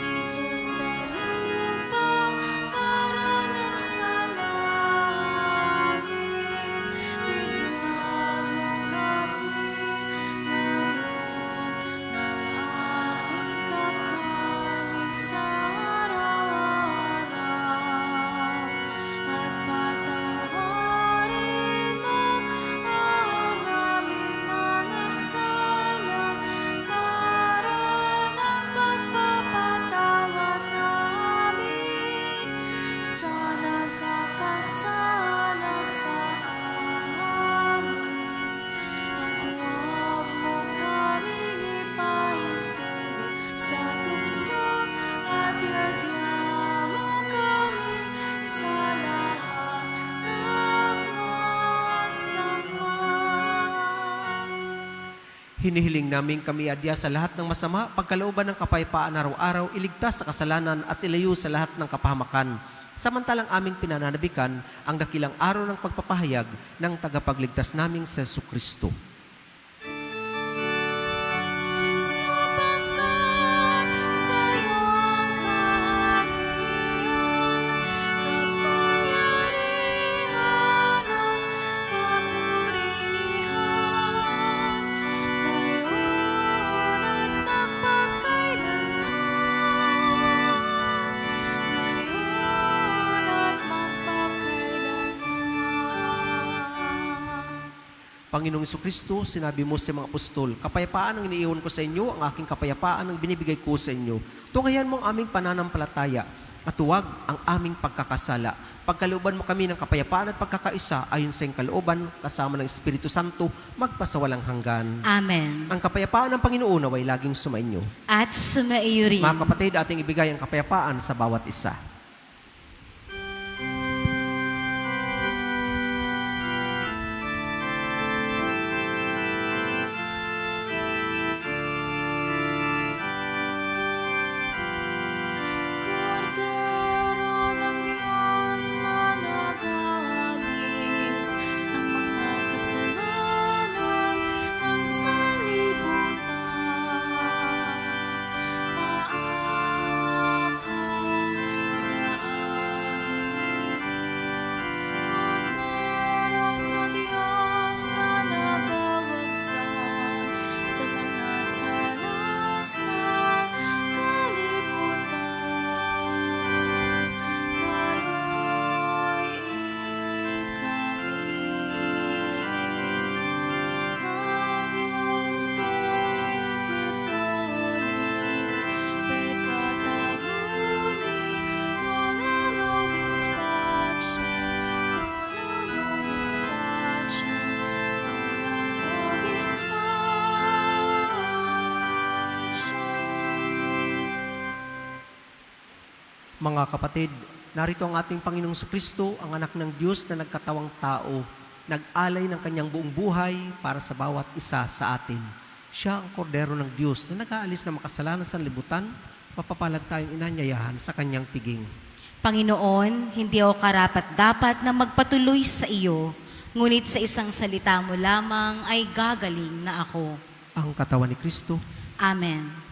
Dito sa lupa, parang nasa langit, bigyan mo kami ngayon ng aming kakanin sa araw-araw, at patawarin mo ang aming mga sala, para ng pagpapatawad namin sa nagkakasala sa amin. At huwag mo kaming ipahintulot sa tukso, at bigyan mo kami sa lahat ng masama. Hinihiling namin kami adya sa lahat ng masama, pagkalooban ng kapayapaan araw-araw, iligtas sa kasalanan at ilayo sa lahat ng kapahamakan. Samantalang aming pinananabikan ang dakilang araw ng pagpapahayag ng tagapagligtas naming sa Jesucristo. Sapagkat sa'yo ang kaharian, kapangyarihan at kapurihan, ngayon at magpakailanman, ngayon at magpakailanman. Panginoong Jesucristo, sinabi mo sa mga apostol, kapayapaan ang iniiwan ko sa inyo, ang aking kapayapaan ang binibigay ko sa inyo. Tungayan mo ang aming pananampalataya at huwag ang aming pagkakasala. Pagkalooban mo kami ng kapayapaan at pagkakaisa ayon sa iyong kalooban, kasama ng Espiritu Santo, magpasawalang hanggan. Amen. Ang kapayapaan ng Panginoon naway laging sumainyo. At sumaiyo rin. Mga kapatid, ating ibigay ang kapayapaan sa bawat isa. Mga kapatid, narito ang ating Panginoong Kristo, ang anak ng Diyos na nagkatawang tao, nag-alay ng kanyang buong buhay para sa bawat isa sa atin. Siya ang kordero ng Diyos na nag-aalis ng makasalanan sa libutan, mapapalad tayong inanyayahan sa kanyang piging. Panginoon, hindi ako karapat-dapat na magpatuloy sa iyo, ngunit sa isang salita mo lamang ay gagaling na ako. Ang katawan ni Kristo. Amen.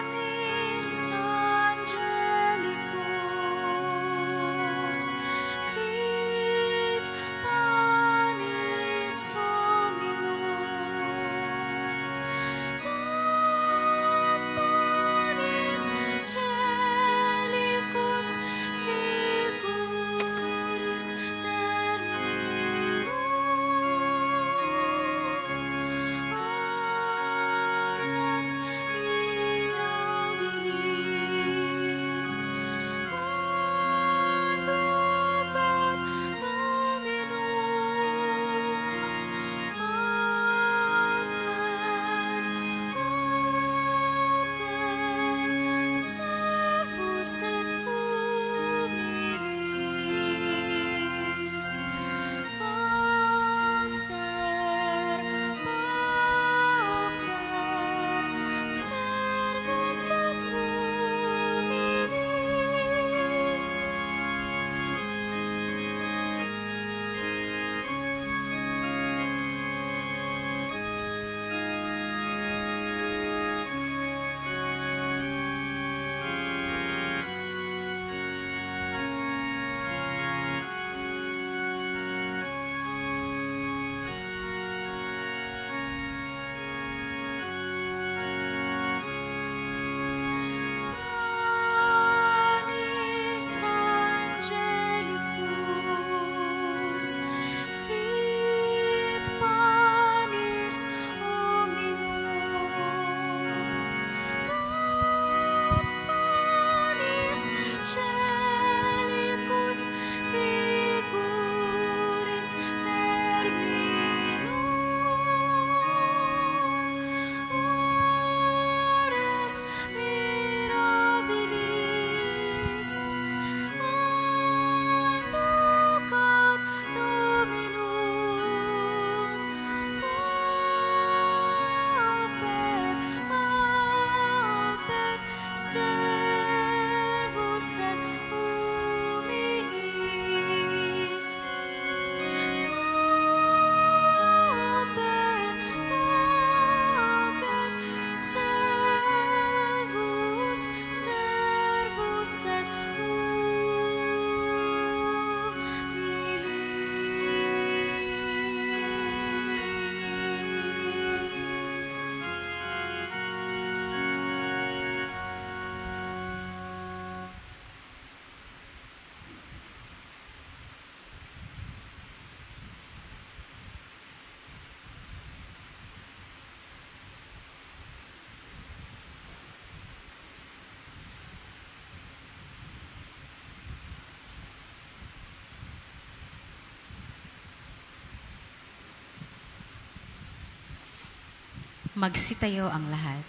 Panis Angelicus, fit panis hominum, panis Angelicus, figuris terminum, ores mirabilis, manducat Dominum, amen, servus et humilis, pater, servus et humilis. Panis Angelicus, fit panis hominum, dat panis Angelicus, figuris terminum, ores mirabilis, manducat Dominum, paper, servus et humilis, paper, servus et humilis. Magsitayo ang lahat.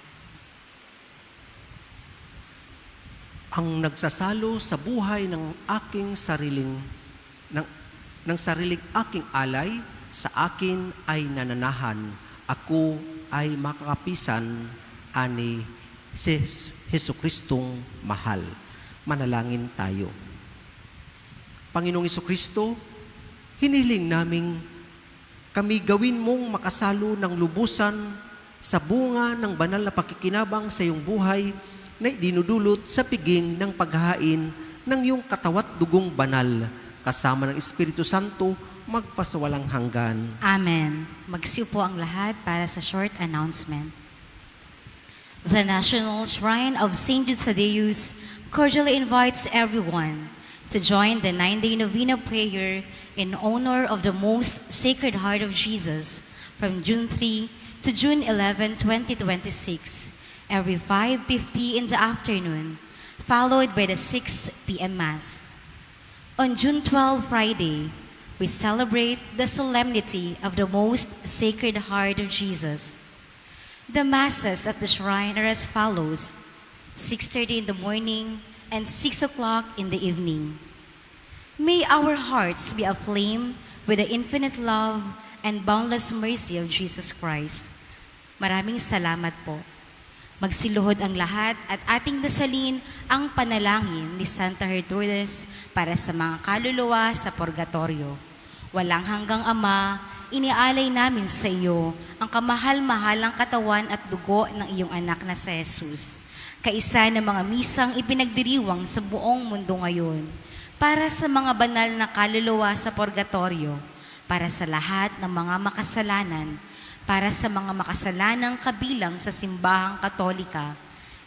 Ang nagsasalo sa buhay ng aking sariling ng sariling aking alay, sa akin ay nananahan, ako ay makakapisan ani si Jesucristong mahal. Manalangin tayo. Panginoong Jesucristo, hiniling naming kami gawin mong makasalo ng lubusan sa bunga ng banal na pakikinabang sa iyong buhay na idinudulot sa piging ng paghahain ng iyong katawat dugong banal kasama ng Espiritu Santo magpasawalang hanggan. Amen. Magsiupo ang lahat para sa short announcement. The National Shrine of St. Jude Thaddeus cordially invites everyone to join the 9-day novena prayer in honor of the Most Sacred Heart of Jesus from June 3 to June 11, 2026, every 5:50 in the afternoon, followed by the 6 p.m. Mass. On June 12, Friday, we celebrate the solemnity of the Most Sacred Heart of Jesus. The Masses at the shrine are as follows: 6:30 in the morning and 6 o'clock in the evening. May our hearts be aflame with the infinite love and boundless mercy of Jesus Christ. Maraming salamat po. Magsiluhod ang lahat at ating dasalin ang panalangin ni Santa Gertrudis para sa mga kaluluwa sa purgatorio. Walang hanggang Ama, inialay namin sa iyo ang kamahal-mahalang katawan at dugo ng iyong anak na si Jesus, kaisa ng mga misang ipinagdiriwang sa buong mundo ngayon, para sa mga banal na kaluluwa sa purgatorio, para sa lahat ng mga makasalanan, para sa mga makasalanang kabilang sa simbahang katolika,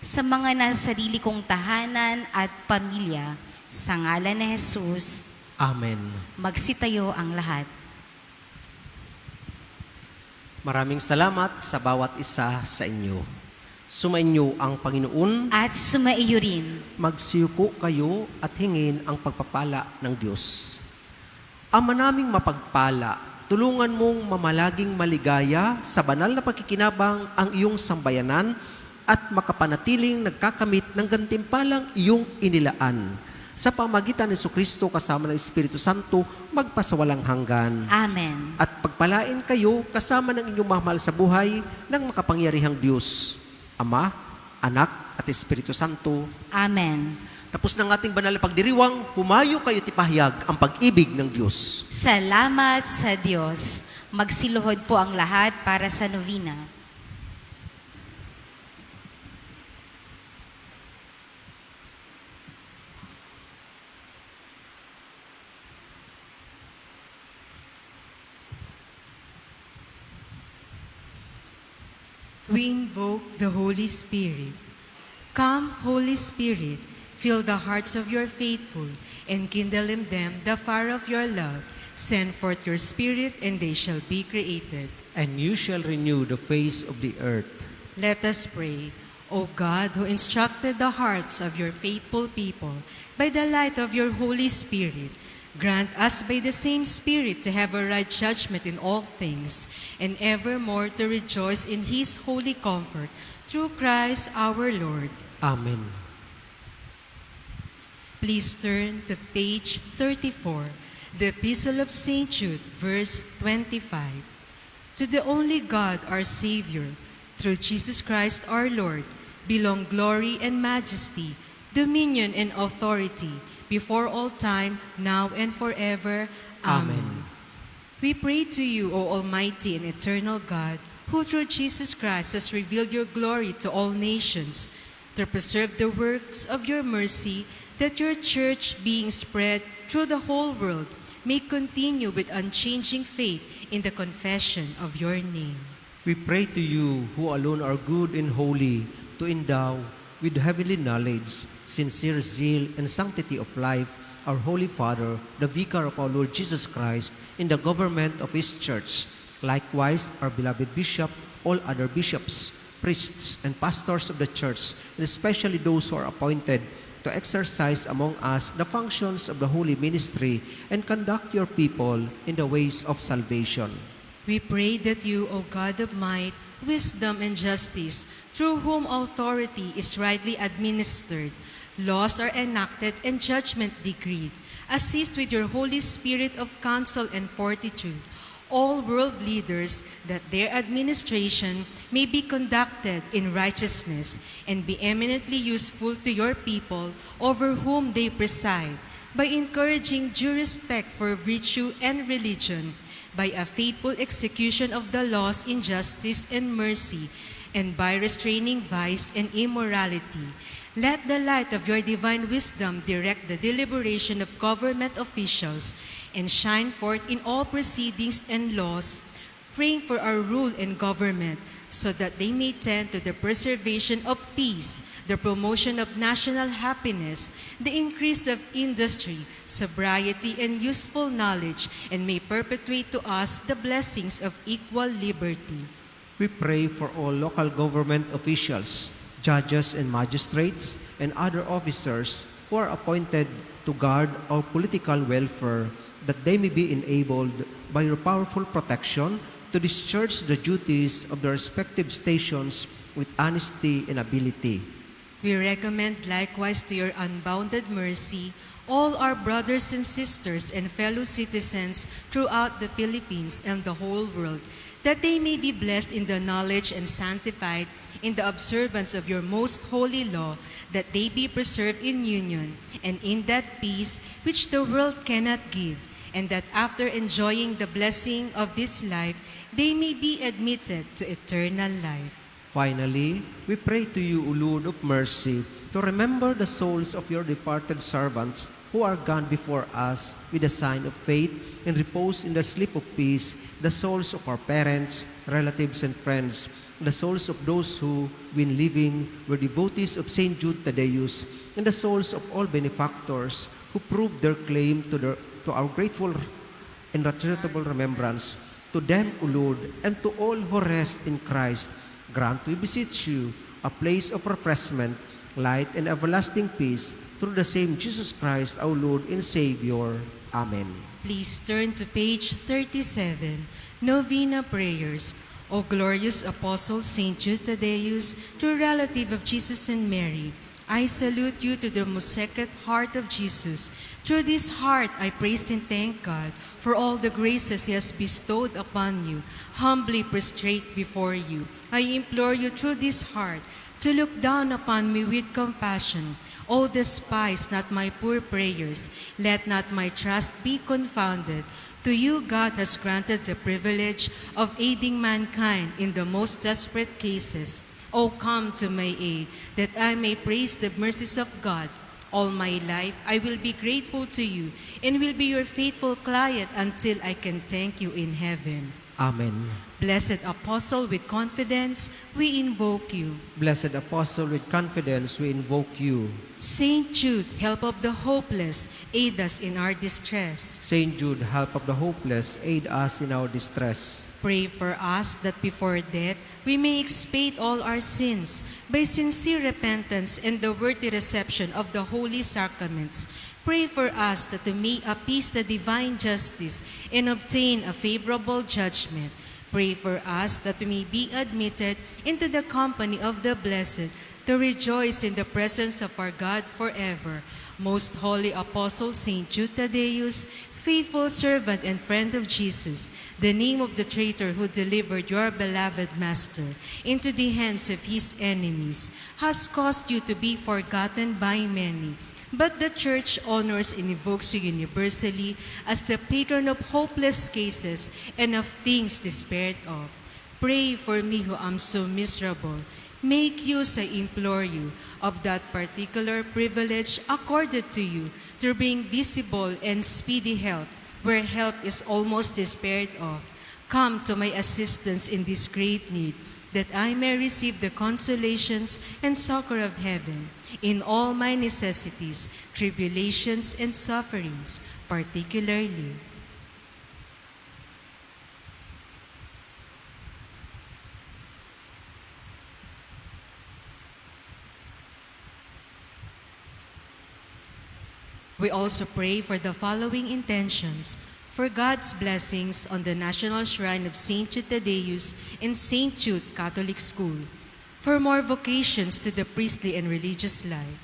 sa mga nasa sarili kong tahanan at pamilya, sa ngalan ni Jesus. Amen. Magsitayo ang lahat. Maraming salamat sa bawat isa sa inyo. Sumainyo ang Panginoon, At sumaiyo rin. magsiyuko kayo at hingin ang pagpapala ng Diyos. Ama naming mapagpala, tulungan mong mamalaging maligaya sa banal na pagkikinabang ang iyong sambayanan at makapanatiling nagkakamit ng gantimpalang iyong inilaan. Sa pamagitan ni Jesucristo kasama ng Espiritu Santo, magpasawalang hanggan. Amen. At pagpalain kayo kasama ng inyong mahal sa buhay ng makapangyarihang Diyos, Ama, Anak, at Espiritu Santo. Amen. Tapos ng ating banal na pagdiriwang, humayo kayo tipahayag ang pag-ibig ng Diyos. Salamat sa Diyos. Magsiluhod po ang lahat para sa novena. We invoke the Holy Spirit. Come, Holy Spirit, fill the hearts of your faithful and kindle in them the fire of your love. Send forth your Spirit, and they shall be created. And you shall renew the face of the earth. Let us pray. O God, who instructed the hearts of your faithful people by the light of your Holy Spirit, grant us by the same Spirit to have a right judgment in all things, and evermore to rejoice in His holy comfort, through Christ our Lord. Amen. Please turn to page 34, the Epistle of St. Jude, verse 25. To the only God, our Savior, through Jesus Christ our Lord, belong glory and majesty, dominion and authority, before all time, now and forever. Amen. We pray to you, O Almighty and eternal God, who through Jesus Christ has revealed your glory to all nations, to preserve the works of your mercy, that your church, being spread through the whole world, may continue with unchanging faith in the confession of your name. We pray to you, who alone are good and holy, to endow with heavenly knowledge, sincere zeal, and sanctity of life, our Holy Father, the Vicar of our Lord Jesus Christ, in the government of His Church. Likewise, our beloved Bishop, all other bishops, priests, and pastors of the Church, and especially those who are appointed to exercise among us the functions of the holy ministry and conduct your people in the ways of salvation. We pray that you, O God of might, wisdom, and justice, through whom authority is rightly administered, laws are enacted, and judgment decreed, Assist with your Holy Spirit of counsel and fortitude all world leaders, that their administration may be conducted in righteousness and be eminently useful to your people over whom they preside, by encouraging due respect for virtue and religion, by a faithful execution of the laws in justice and mercy, and by restraining vice and immorality. Let the light of your divine wisdom direct the deliberation of government officials and shine forth in all proceedings and laws, praying for our rule and government, so that they may tend to the preservation of peace, the promotion of national happiness, the increase of industry, sobriety, and useful knowledge, and may perpetuate to us the blessings of equal liberty. We pray for all local government officials, judges and magistrates, and other officers who are appointed to guard our political welfare, that they may be enabled by your powerful protection to discharge the duties of their respective stations with honesty and ability. We recommend likewise to your unbounded mercy all our brothers and sisters and fellow citizens throughout the Philippines and the whole world, that they may be blessed in the knowledge and sanctified in the observance of your most holy law, that they be preserved in union and in that peace which the world cannot give, and that after enjoying the blessing of this life, they may be admitted to eternal life. Finally, we pray to you, O Lord of mercy, to remember the souls of your departed servants who are gone before us with a sign of faith and repose in the sleep of peace, the souls of our parents, relatives, and friends, the souls of those who, when living, were devotees of Saint Jude Thaddeus, and the souls of all benefactors who proved their claim to our grateful and charitable remembrance. To them, O Lord, and to all who rest in Christ, grant, we beseech you, a place of refreshment, light, and everlasting peace, through the same Jesus Christ, our Lord and Savior. Amen. Please turn to page 37, Novena Prayers. O glorious Apostle Saint Jude Thaddeus, true relative of Jesus and Mary, I salute you to the most sacred heart of Jesus. Through this heart, I praise and thank God for all the graces He has bestowed upon you. Humbly prostrate before you, I implore you through this heart to look down upon me with compassion. O despise not my poor prayers, let not my trust be confounded. To you God has granted the privilege of aiding mankind in the most desperate cases. O come to my aid, that I may praise the mercies of God. All my life I will be grateful to you, and will be your faithful client until I can thank you in heaven. Amen. Blessed Apostle, with confidence we invoke you. Blessed Apostle, with confidence we invoke you. Saint Jude, help of the hopeless, aid us in our distress. Saint Jude, help of the hopeless, aid us in our distress. Pray for us that before death we may expiate all our sins by sincere repentance and the worthy reception of the holy sacraments. Pray for us that we may appease the divine justice and obtain a favorable judgment. Pray for us that we may be admitted into the company of the blessed, to rejoice in the presence of our God forever. Most holy Apostle Saint Jude Thaddeus, faithful servant and friend of Jesus, the name of the traitor who delivered your beloved Master into the hands of his enemies, has caused you to be forgotten by many. But the Church honors and invokes you universally as the patron of hopeless cases and of things despaired of. Pray for me who am so miserable. Make use, I implore you, of that particular privilege accorded to you to bring visible and speedy help where help is almost despaired of. Come to my assistance in this great need, that I may receive the consolations and succor of heaven in all my necessities, tribulations, and sufferings, particularly. We also pray for the following intentions: for God's blessings on the National Shrine of Saint Jude Thaddeus and Saint Jude Catholic School, for more vocations to the priestly and religious life,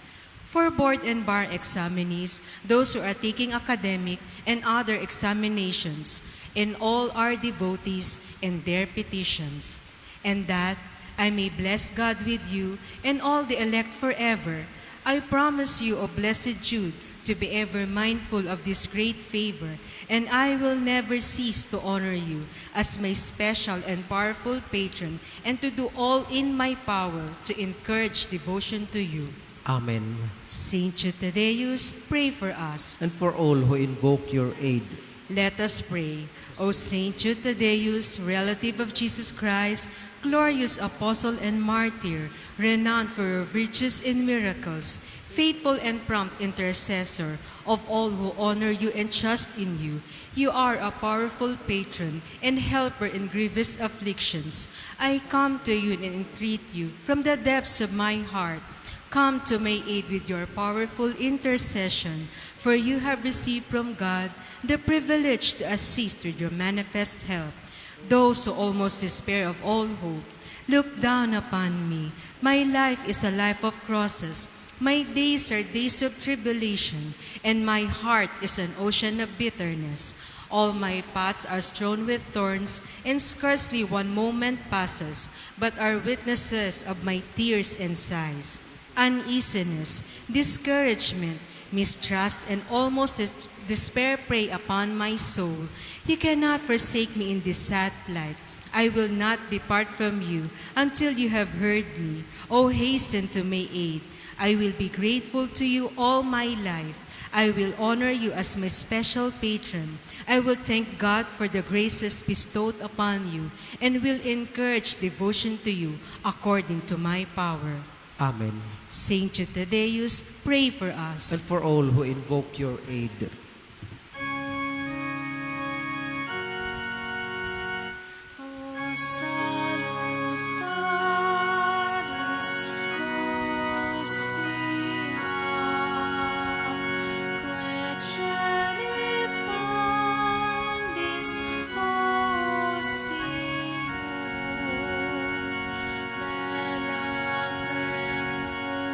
For board and bar examinees, those who are taking academic and other examinations, and all our devotees and their petitions, and that I may bless God with you and all the elect forever, I promise you, O blessed Jude, to be ever mindful of this great favor, and I will never cease to honor you as my special and powerful patron, and to do all in my power to encourage devotion to you. Amen. Saint Eutychius, pray for us. And for all who invoke your aid, Let us pray. O Saint Eutychius, relative of Jesus Christ, glorious apostle and martyr, renowned for your virtues and miracles, faithful and prompt intercessor of all who honor you and trust in you, you are a powerful patron and helper in grievous afflictions. I come to you and entreat you from the depths of my heart. Come to my aid with your powerful intercession, for you have received from God the privilege to assist with your manifest help those who almost despair of all hope. Look down upon me. My life is a life of crosses. My days are days of tribulation, and my heart is an ocean of bitterness. All my paths are strewn with thorns, and scarcely one moment passes, but are witnesses of my tears and sighs. Uneasiness, discouragement, mistrust, and almost despair prey upon my soul. You cannot forsake me in this sad plight. I will not depart from you until you have heard me. Oh, hasten to my aid. I will be grateful to you all my life. I will honor you as my special patron. I will thank God for the graces bestowed upon you and will encourage devotion to you according to my power. Amen. Saint Eutychius, pray for us. And for all who invoke your aid, O salutaris hostia, quae celi pandis hostium, bella premum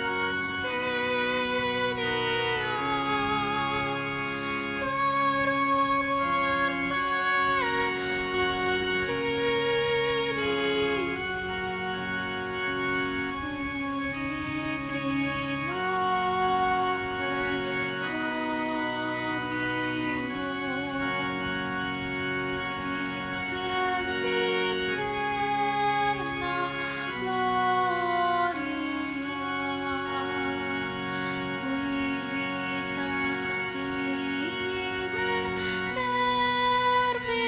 hostinia, carum orfe sit sempiterna gloria, qui vitam sine termino,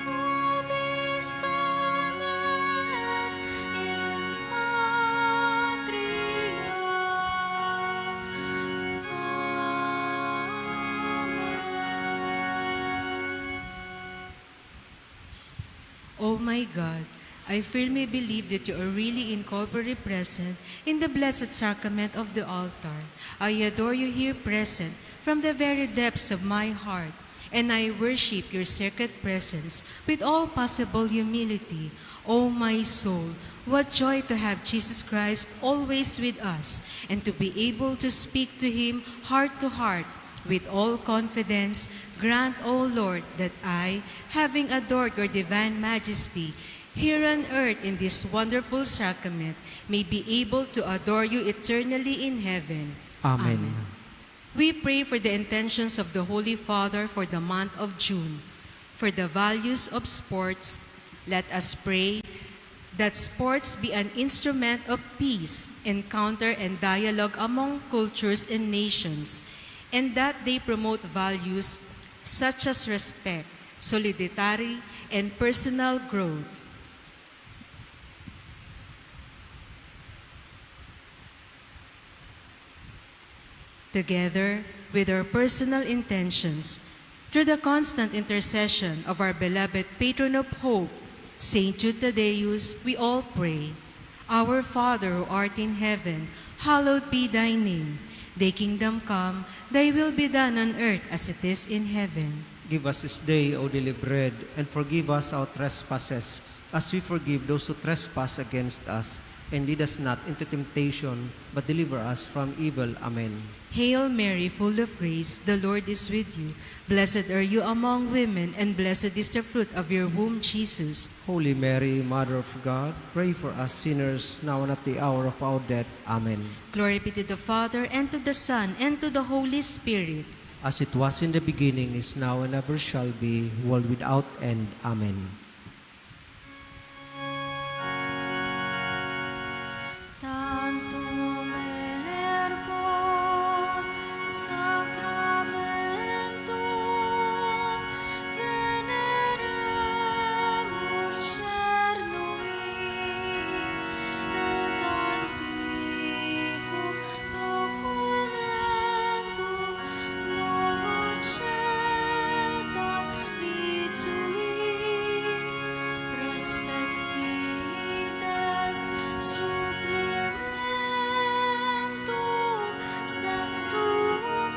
nobis tamet in patria. Oh my God, I firmly believe that you are really incorporeally present in the blessed sacrament of the altar. I adore you here present from the very depths of my heart, and I worship your sacred presence with all possible humility. Oh my soul, what joy to have Jesus Christ always with us, and to be able to speak to him heart to heart. With all confidence, grant, O Lord, that I, having adored your divine majesty, here on earth in this wonderful sacrament, may be able to adore you eternally in heaven. Amen. We pray for the intentions of the Holy Father for the month of June. For the values of sports, let us pray that sports be an instrument of peace, encounter, and dialogue among cultures and nations, and that they promote values such as respect, solidarity, and personal growth. Together with our personal intentions, through the constant intercession of our beloved patron of hope, Saint Eutychius, we all pray. Our Father who art in heaven, hallowed be thy name. Thy kingdom come, thy will be done on earth as it is in heaven. give us this day our daily bread, and forgive us our trespasses, as we forgive those who trespass against us. and lead us not into temptation, but deliver us from evil. Amen. Hail Mary, full of grace, the Lord is with you. Blessed are you among women, and blessed is the fruit of your womb, Jesus. Holy Mary, Mother of God, pray for us sinners, now and at the hour of our death. Amen. Glory be to the Father, and to the Son, and to the Holy Spirit. As it was in the beginning, is now, and ever shall be, world without end. Amen. Tantum ergo sacramentum veneremur cernui et antiquum documentum novo cetam vitsui restet fides supplementum sensum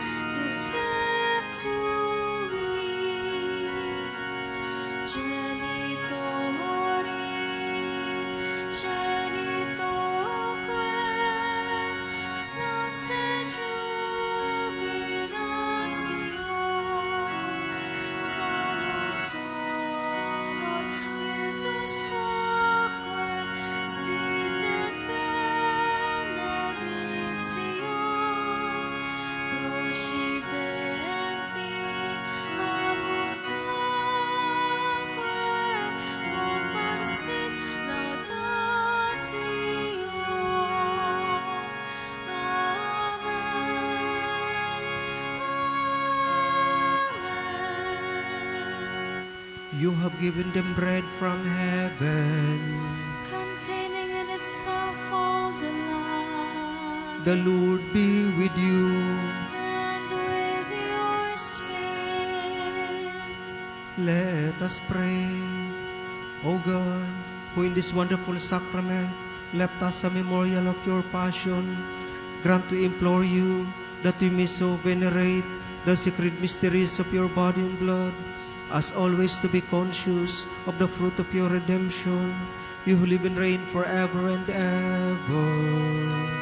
effectui genitoque nos et jubilatio salus honor virtus quoque sit benedictio procedenti amutraque comparsit laudatio. Amen. You have given them bread from heaven. Containing in itself all delight, The Lord be with you. and with your spirit. Let us pray. O God, who in this wonderful sacrament left us a memorial of your passion, grant, we implore you, that we may so venerate the sacred mysteries of your body and blood, as always to be conscious of the fruit of your redemption, you who live and reign forever and ever. Amen.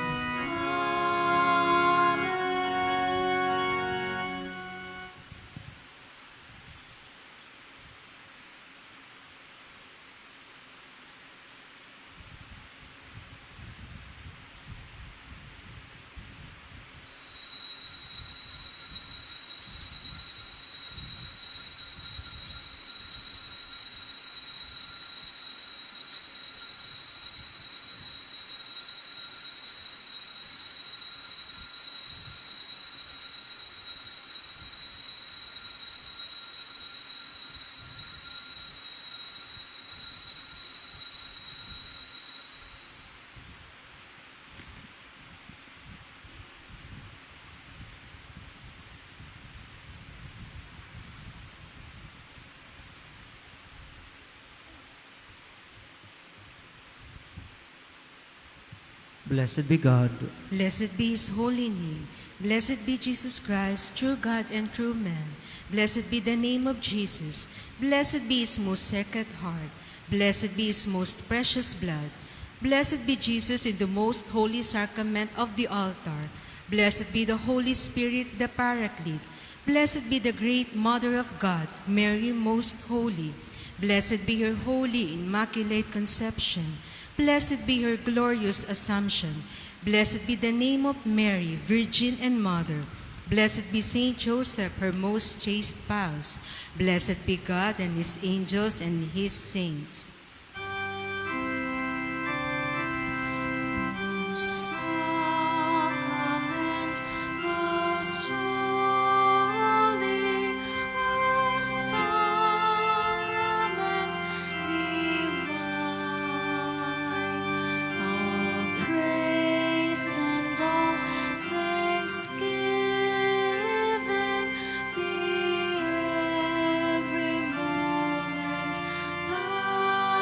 Blessed be God. Blessed be his holy name. Blessed be Jesus Christ, true God and true man. Blessed be the name of Jesus. Blessed be his most sacred heart. Blessed be his most precious blood. Blessed be Jesus in the most holy sacrament of the altar. Blessed be the Holy Spirit, the Paraclete. Blessed be the great Mother of God, Mary most holy. Blessed be her holy, immaculate conception. Blessed be her glorious assumption. Blessed be the name of Mary, Virgin and Mother. Blessed be Saint Joseph, her most chaste spouse. Blessed be God and his angels and his saints. Sacrament most holy, O sacrament divine, all praise and all thanksgiving be every moment thine.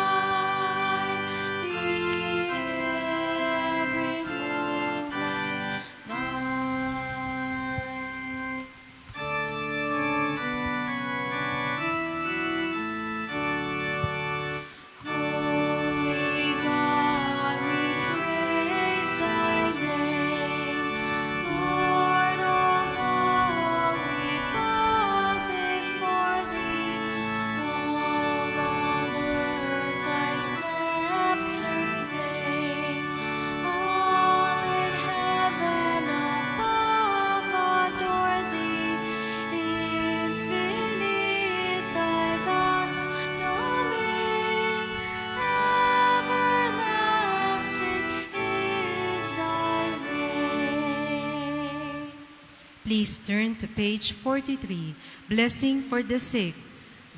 Please turn to page 43, Blessing for the Sick.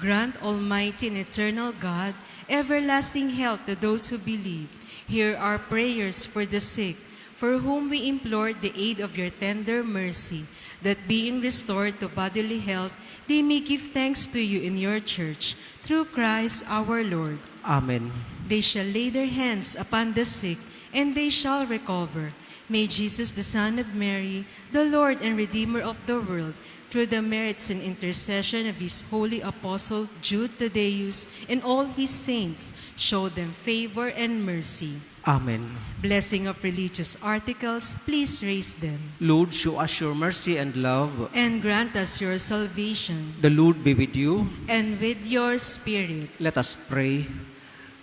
Grant, Almighty and Eternal God, everlasting health to those who believe. Hear our prayers for the sick, for whom we implore the aid of your tender mercy, that being restored to bodily health, they may give thanks to you in your church, through Christ our Lord. Amen. They shall lay their hands upon the sick, and they shall recover. May Jesus, the Son of Mary, the Lord and Redeemer of the world, through the merits and intercession of his holy apostle Jude Thaddeus and all his saints, show them favor and mercy. Amen. Blessing of religious articles, please raise them. Lord, show us your mercy and love. And grant us your salvation, The Lord be with you. and with your spirit. Let us pray.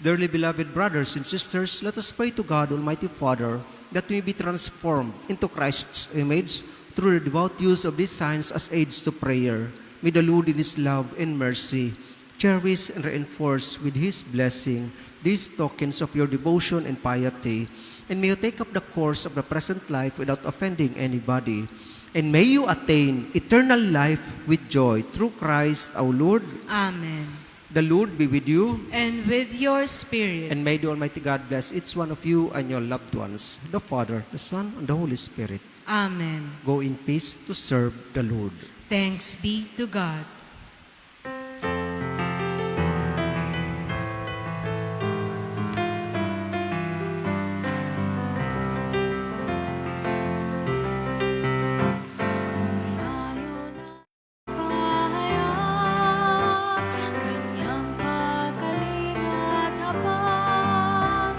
Dearly beloved brothers and sisters, let us pray to God, Almighty Father, that we be transformed into Christ's image through the devout use of these signs as aids to prayer. May the Lord in his love and mercy cherish and reinforce with his blessing these tokens of your devotion and piety. And may you take up the course of the present life without offending anybody. And may you attain eternal life with joy through Christ our Lord. Amen. The Lord be with you. And with your spirit. And may the Almighty God bless each one of you and your loved ones, the Father, the Son, and the Holy Spirit. Amen. Go in peace to serve the Lord. Thanks be to God. Umayo na pahayag, kanyang pagkalinga at habag,